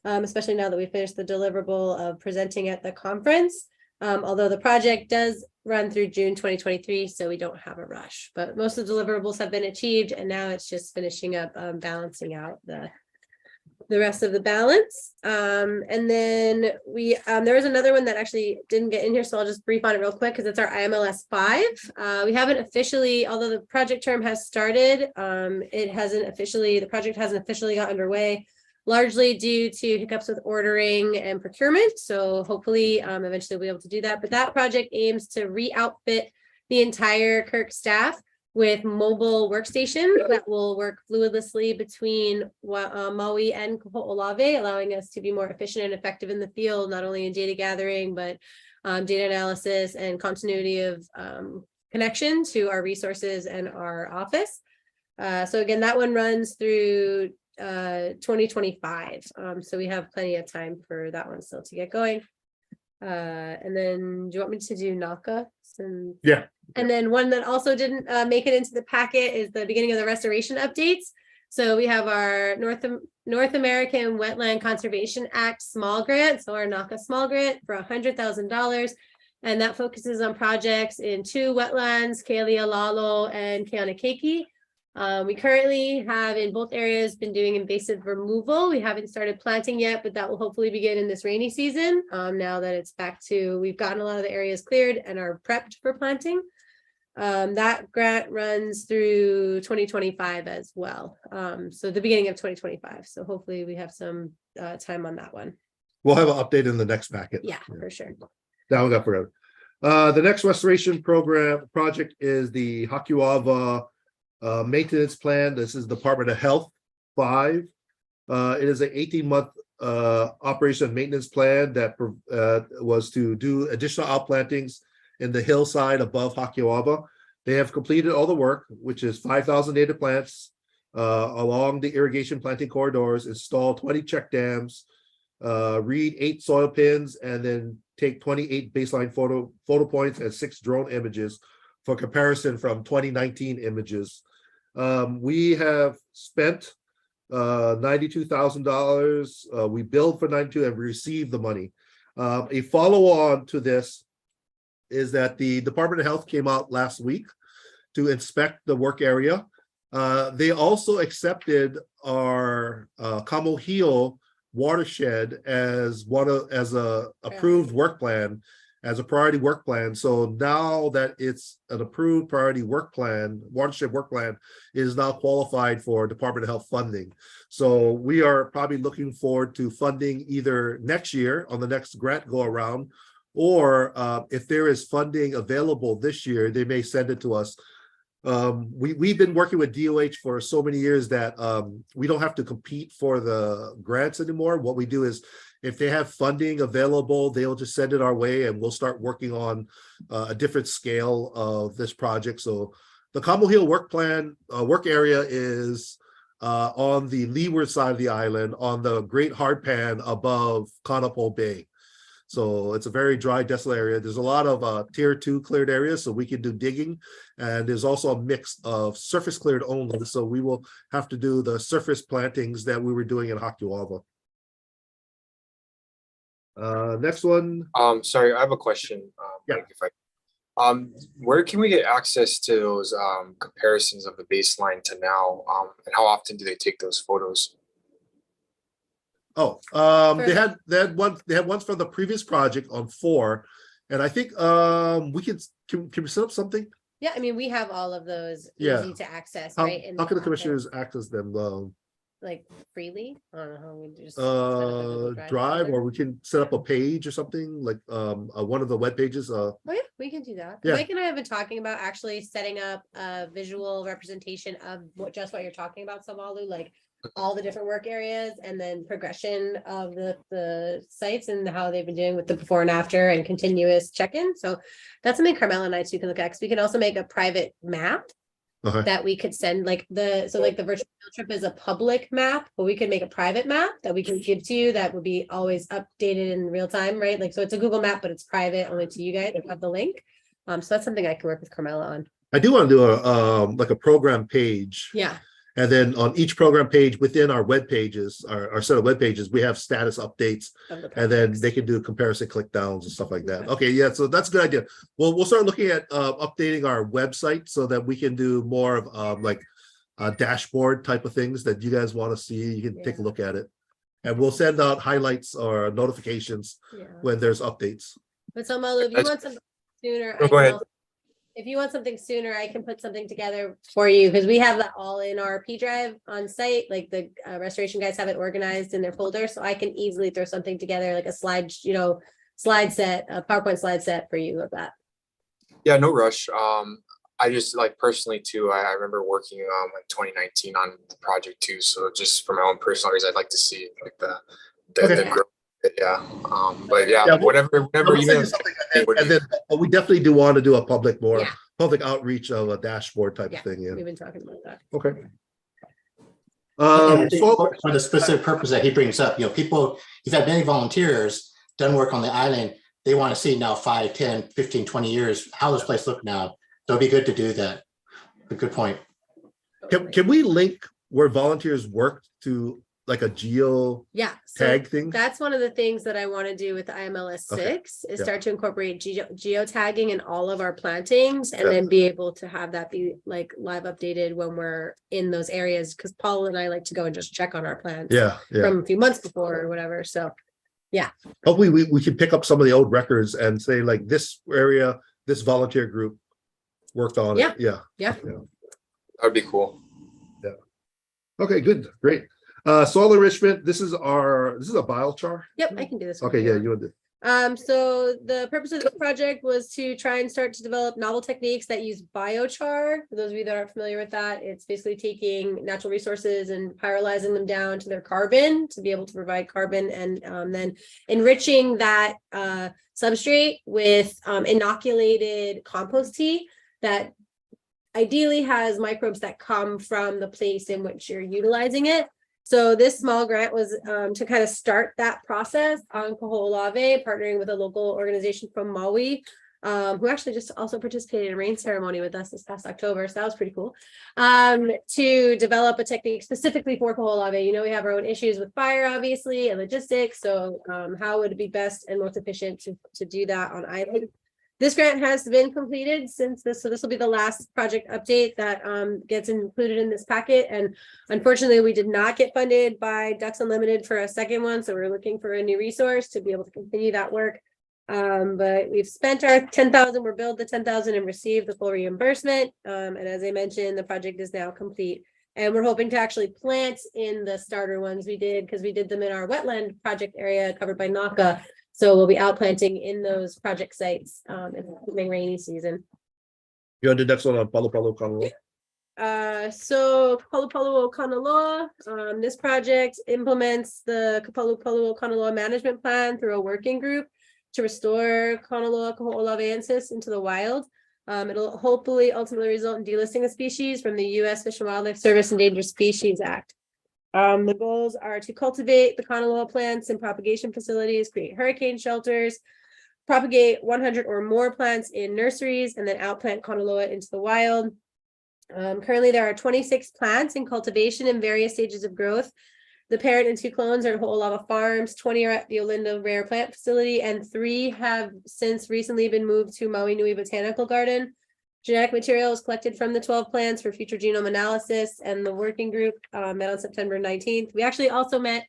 especially now that we finished the deliverable of presenting at the conference. Although the project does run through June 2023, so we don't have a rush, but most of the deliverables have been achieved, and now it's just finishing up balancing out the rest of the balance. And then we there was another one that actually didn't get in here, so I'll just brief on it real quick because it's our IMLS 5. We haven't officially, although the project term has started, the project hasn't officially got underway, largely due to hiccups with ordering and procurement. So hopefully eventually we'll be able to do that. But that project aims to re-outfit the entire KIRC staff with mobile workstations that will work fluidlessly between Maui and Kaho'olawe, allowing us to be more efficient and effective in the field, not only in data gathering, but data analysis and continuity of connection to our resources and our office. So again, that one runs through 2025. So we have plenty of time for that one still to get going. And then do you want me to do NACA? Yeah. And then one that also didn't make it into the packet is the beginning of the restoration updates. So we have our North American Wetland Conservation Act small grant, so our NACA small grant for $100,000. And that focuses on projects in 2 wetlands, Keali'olalo and Keanakeki. We currently have in both areas been doing invasive removal. We haven't started planting yet, but that will hopefully begin in this rainy season. Now that it's back to, we've gotten a lot of the areas cleared and are prepped for planting. That grant runs through 2025 as well. So the beginning of 2025. So hopefully we have some time on that one. We'll have an update in the next packet. Yeah, for sure. Now we got forever. The next restoration project is the Kaho'olawe maintenance plan. This is Department of Health 5. It is an 18-month operation and maintenance plan that was to do additional outplantings in the hillside above Kaho'olawe. They have completed all the work, which is 5,000 native plants along the irrigation planting corridors, install 20 check dams, read 8 soil pins, and then take 28 baseline photo points and 6 drone images for comparison from 2019 images. We have spent $92,000. We billed for $92,000 and we received the money. A follow-on to this is that the Department of Health came out last week to inspect the work area. They also accepted our Kaho'olawe watershed as a approved work plan, as a priority work plan. So now that it's an approved priority work plan, watershed work plan, is now qualified for Department of Health funding. So we are probably looking forward to funding either next year on the next grant go around, or if there is funding available this year, they may send it to us. We've been working with DOH for so many years that we don't have to compete for the grants anymore. What we do is, if they have funding available, they'll just send it our way and we'll start working on a different scale of this project. So the Kaho'olawe work plan, work area is on the leeward side of the island on the Great Hard Pan above Kaho'olawe Bay. So it's a very dry, desolate area. There's a lot of tier 2 cleared areas, so we can do digging. And there's also a mix of surface cleared only. So we will have to do the surface plantings that we were doing in Kaho'olawe. Next one. Sorry, I have a question. Yeah. Where can we get access to those comparisons of the baseline to now? And how often do they take those photos? Oh, they had ones from the previous project on 4, and I think we can we set up something? Yeah, I mean, we have all of those Yeah. easy to access, How, right? in how can the office, commissioners access them? like freely? I don't know how we just Drive, or we can set up a page or something like one of the web pages. Oh yeah, we can do that. Yeah. Mike and I have been talking about actually setting up a visual representation of what you're talking about, Samalu, like all the different work areas and then progression of the sites and how they've been doing with the before and after and continuous check-in. So that's something Carmela and I too can look at, because we can also make a private map that we could send, like the virtual field trip is a public map, but we could make a private map that we can give to you that would be always updated in real time, right? Like, so it's a Google map, but it's private only to you guys. I have the link. So that's something I can work with Carmela on. I do want to do a like a program page. Yeah. And then on each program page within our web pages, our set of web pages, we have status updates, and then they can do comparison click downs and stuff like that. Okay, yeah, so that's a good idea. Well, we'll start looking at updating our website so that we can do more of like a dashboard type of things that you guys want to see. You can take a look at it, and we'll send out highlights or notifications when there's updates. But so Malu, if you want something sooner, go ahead. If you want something sooner, I can put something together for you, because we have that all in our P drive on site. Like the restoration guys have it organized in their folder, so I can easily throw something together, like a slide, slide set, a PowerPoint slide set for you of that. Yeah, no rush. I just like personally too, I remember working in 2019 on the project too. So just for my own personal reasons, I'd like to see like the growth. Yeah. But yeah, whatever you know. And then we definitely do want to do a public outreach of a dashboard type of thing. Yeah. We've been talking about that. Okay. I think for the specific purpose that he brings up, people, you've had many volunteers done work on the island. They want to see now 5, 10, 15, 20 years, how this place look now. So it'd be good to do that. A good point. Can we link where volunteers work to like a geo Yeah. So tag thing? that's one of the things that I want to do with IMLS Okay. 6 is Yeah. start to incorporate geotagging in all of our plantings and Yeah. then be able to have that be like live updated when we're in those areas. Because Paul and I like to go and just check on our plants Yeah, yeah. from a few months before or whatever. So Hopefully we can pick up some of the old records and say like this area, this volunteer group worked on Yeah. it. Yeah. yeah. That'd be cool. Okay, good, great. Soil enrichment, this is a biochar. Yep, I can do this one. Okay, if you yeah, want. you would do. So the purpose of this project was to try and start to develop novel techniques that use biochar. For those of you that aren't familiar with that, it's basically taking natural resources and pyrolyzing them down to their carbon to be able to provide carbon and then enriching that substrate with inoculated compost tea that ideally has microbes that come from the place in which you're utilizing it. So this small grant was to kind of start that process on Kaho'olawe, partnering with a local organization from Maui, who actually just also participated in a rain ceremony with us this past October. So that was pretty cool. To develop a technique specifically for Kaho'olawe. You know, we have our own issues with fire, obviously, and logistics. So how would it be best and most efficient to do that on island? This grant has been completed since this, so this will be the last project update that gets included in this packet. And unfortunately, we did not get funded by Ducks Unlimited for a second one. So we're looking for a new resource to be able to continue that work. But we've spent our 10,000, we're billed the 10,000 and received the full reimbursement. And as I mentioned, the project is now complete. And we're hoping to actually plant in the starter ones we did because we did them in our wetland project area covered by NACA. So we'll be out planting in those project sites in the coming rainy season. You want to do next one on Palu Palu Kanaloa? So Palu Palu Kanaloa, this project implements the Palu Palu Kanaloa management plan through a working group to restore Kanaloa Kaho'olawe into the wild. It'll hopefully ultimately result in delisting the species from the U.S. Fish and Wildlife Service Endangered Species Act. The goals are to cultivate the Kanaloa plants in propagation facilities, create hurricane shelters, propagate 100 or more plants in nurseries, and then outplant Kanaloa into the wild. Currently, there are 26 plants in cultivation in various stages of growth. The parent and 2 clones are at Ho'olawa Farms, 20 are at the Olinda Rare Plant Facility, and 3 have since recently been moved to Maui Nui Botanical Garden. Genetic material was collected from the 12 plants for future genome analysis, and the working group met on September 19th. We actually also met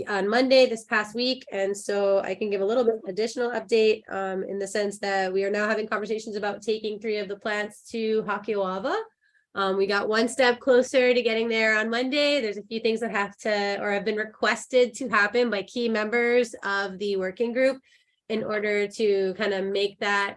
on Monday this past week, and so I can give a little bit additional update in the sense that we are now having conversations about taking 3 of the plants to Hake'oawa. We got one step closer to getting there on Monday. There's a few things that have been requested to happen by key members of the working group in order to kind of make that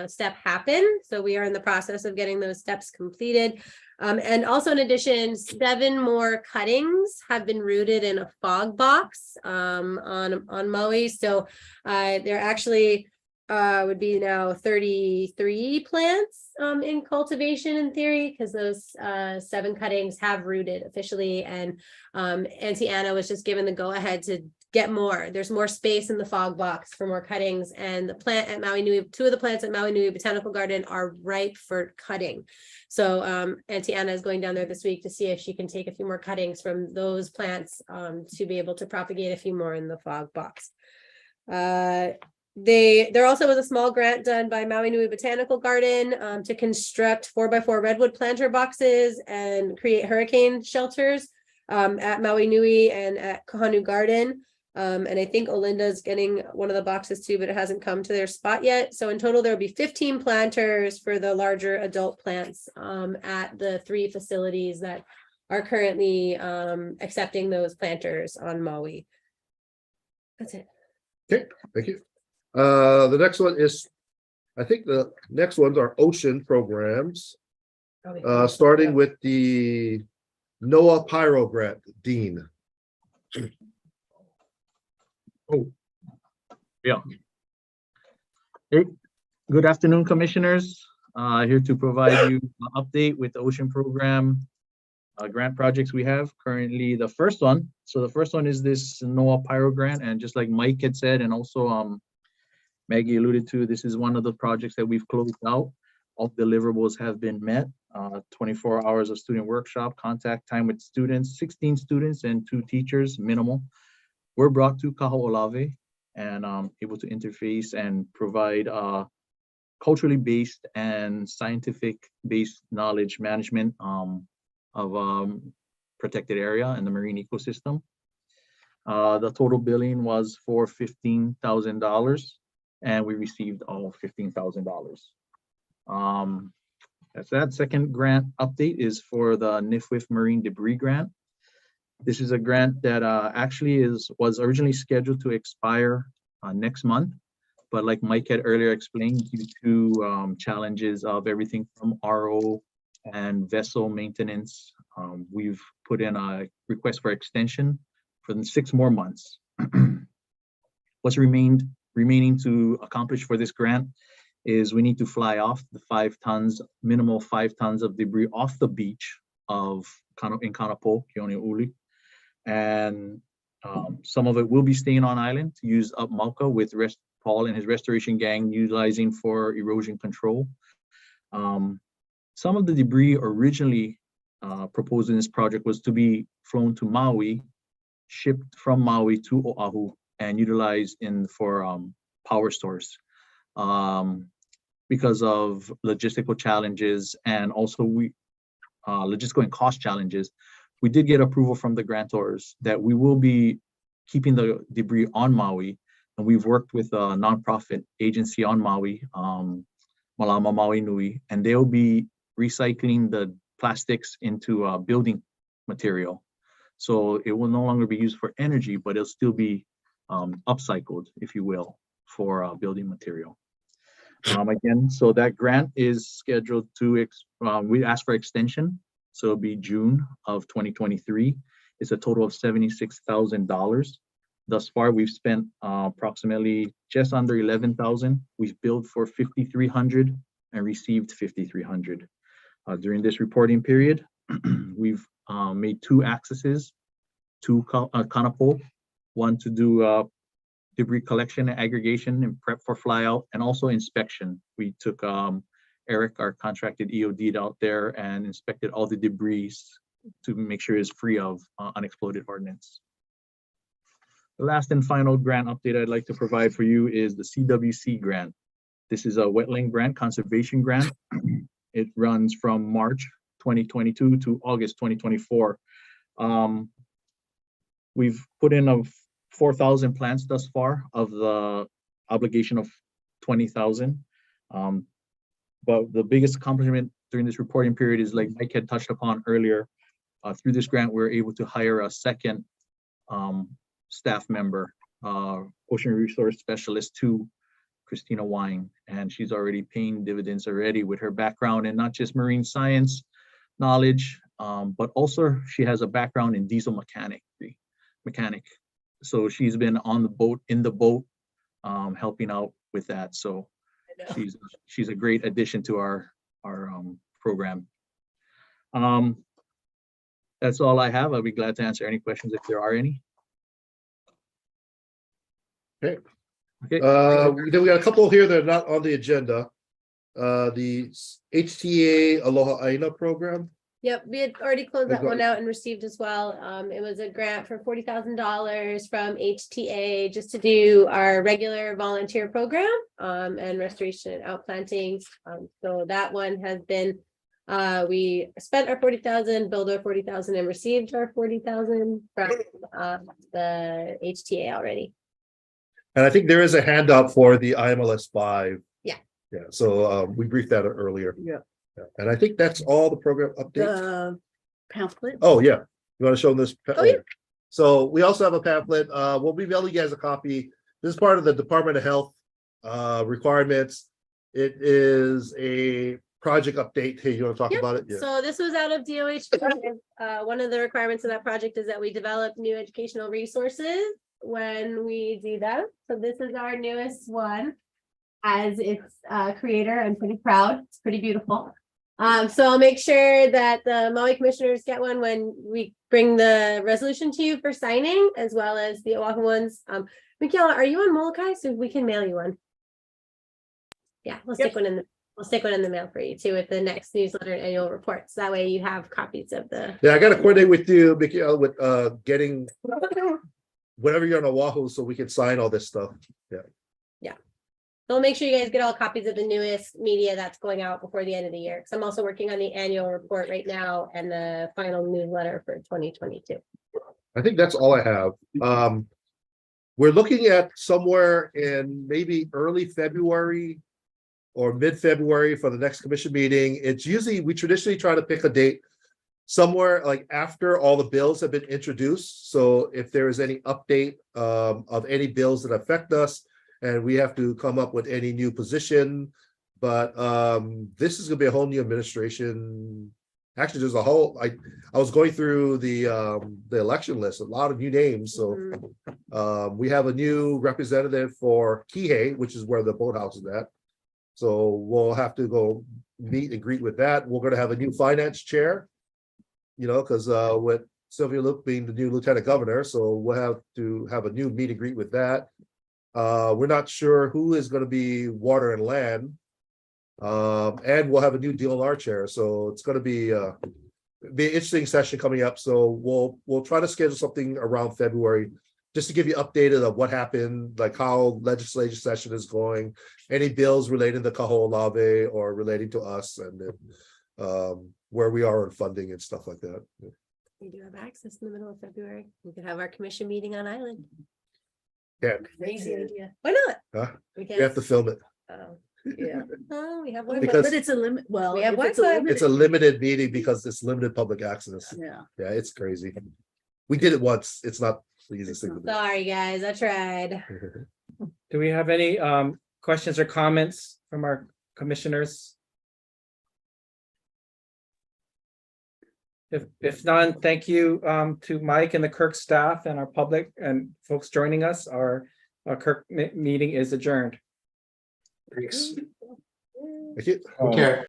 step happen. So we are in the process of getting those steps completed. And also in addition, 7 more cuttings have been rooted in a fog box on Maui. So there actually would be now 33 plants in cultivation in theory, because those 7 cuttings have rooted officially. And Auntie Anna was just given the go ahead to get more. There's more space in the fog box for more cuttings, and the plant at Maui Nui, 2 of the plants at Maui Nui Botanical Garden are ripe for cutting. So Auntie Anna is going down there this week to see if she can take a few more cuttings from those plants to be able to propagate a few more in the fog box. There also was a small grant done by Maui Nui Botanical Garden to construct 4x4 redwood planter boxes and create hurricane shelters at Maui Nui and at Kahanu Garden. And I think Olinda's getting one of the boxes too, but it hasn't come to their spot yet. So in total, there will be 15 planters for the larger adult plants at the 3 facilities that are currently accepting those planters on Maui. That's it. Okay, thank you. The next one is, I think the next ones are ocean programs, starting with the NOAA Pyro grant, Dean. Oh, yeah. Hey, good afternoon, commissioners. Here to provide you an update with the ocean program grant projects we have currently. The first one is this NOAA Pyro grant, and just like Mike had said, and also Maggie alluded to, this is one of the projects that we've closed out. all deliverables have been met. 24 hours of student workshop, contact time with students, 16 students and 2 teachers, minimal, were brought to Kaho'olawe and able to interface and provide culturally based and scientific based knowledge management of protected area and the marine ecosystem. The total billing was for $15,000 and we received all $15,000. That's that. Second grant update is for the NIFWIF Marine Debris Grant. This is a grant that actually was originally scheduled to expire next month, but like Mike had earlier explained, due to challenges of everything from RO and vessel maintenance, we've put in a request for extension for the 6 more months. What's remaining to accomplish for this grant is we need to fly off the 5 tons, minimal 5 tons of debris off the beach in Kanapo, Kaho'olawe. And some of it will be staying on island to use up Malka with Paul and his restoration gang utilizing for erosion control. Some of the debris originally proposed in this project was to be flown to Maui, shipped from Maui to Oahu, and utilized for power stores. Because of logistical challenges and also logistical and cost challenges, we did get approval from the grantors that we will be keeping the debris on Maui. And we've worked with a nonprofit agency on Maui, Malama Maui Nui, and they'll be recycling the plastics into building material. So it will no longer be used for energy, but it'll still be upcycled, if you will, for building material. Again, so that grant is scheduled to, we asked for extension, so it'll be June of 2023. It's a total of $76,000. Thus far, we've spent approximately just under 11,000. We've billed for 5,300 and received 5,300. During this reporting period, we've made 2 accesses to Kanapo, one to do debris collection and aggregation and prep for flyout, and also inspection. We took Eric, our contracted EOD, out there and inspected all the debris to make sure it's free of unexploded ordnance. The last and final grant update I'd like to provide for you is the CWC grant. This is a wetland grant, conservation grant. It runs from March 2022 to August 2024. We've put in 4,000 plants thus far of the obligation of 20,000. But the biggest accomplishment during this reporting period is, like Mike had touched upon earlier, through this grant, we're able to hire a second staff member, Ocean Resource Specialist 2, Christina Wine, and she's already paying dividends already with her background in not just marine science knowledge, but also she has a background in diesel mechanic. So she's been on the boat, in the boat, helping out with that. So she's a great addition to our program. That's all I have. I'll be glad to answer any questions if there are any. Okay. Okay. Then we got a couple here that are not on the agenda. The HTA Aloha Aina program. Yep, we had already closed that one out and received as well. It was a grant for $40,000 from HTA just to do our regular volunteer program and restoration and outplantings. So that one has been, we spent our 40,000, billed our 40,000, and received our 40,000 from the HTA already. And I think there is a handout for the IMLS 5. Yeah. Yeah, so we briefed that earlier. Yeah. And I think that's all the program updates. The pamphlet. Oh, yeah. You want to show them this? Oh, yeah. So we also have a pamphlet. We'll be mailing you guys a copy. This is part of the Department of Health requirements. It is a project update. Hey, you want to talk about it? Yeah. So this was out of DOH. One of the requirements of that project is that we develop new educational resources when we do that. So this is our newest one. As its creator, I'm pretty proud. It's pretty beautiful. So I'll make sure that the Maui commissioners get one when we bring the resolution to you for signing, as well as the Oahu ones. Michaela, are you on Molokai? So we can mail you one. Yeah, we'll stick one in the We'll stick one in the mail for you too with the next newsletter and annual reports. That way you have copies of the. Yeah, I gotta coordinate with you, Mickey, with getting whenever you're on Oahu, so we can sign all this stuff. Yeah. So make sure you guys get all copies of the newest media that's going out before the end of the year. Because I'm also working on the annual report right now and the final newsletter for 2022. I think that's all I have. We're looking at somewhere in maybe early February or mid-February for the next commission meeting. It's usually, we traditionally try to pick a date somewhere like after all the bills have been introduced. So if there is any update of any bills that affect us, and we have to come up with any new position, but this is gonna be a whole new administration. Actually, there's a whole, I was going through the election list, a lot of new names. So we have a new representative for Kihei, which is where the boathouse is at. So we'll have to go meet and greet with that. We're gonna have a new finance chair, because with Sylvia Luke being the new lieutenant governor, so we'll have to have a new meet and greet with that. We're not sure who is going to be water and land. And we'll have a new DLR chair. So it's going to be an interesting session coming up. So we'll try to schedule something around February just to give you updated of what happened, like how legislative session is going, any bills relating to Kaho'olawe or relating to us, and then, where we are in funding and stuff like that. We do have access in the middle of February. We could have our commission meeting on island. Yeah, Crazy idea. Why not? huh? We We have to film it. Yeah. Oh, we have one. Because- But it's a limit, well. We have if it's Wi-Fi. It's a limited meeting because it's limited public access. Yeah. Yeah, it's crazy. We did it once. It's not the easiest thing to Sorry, guys, I tried. do. Do we have any questions or comments from our commissioners? If none, thank you to Mike and the KIRC staff and our public and folks joining us. Our KIRC meeting is adjourned. Thank you. Take care.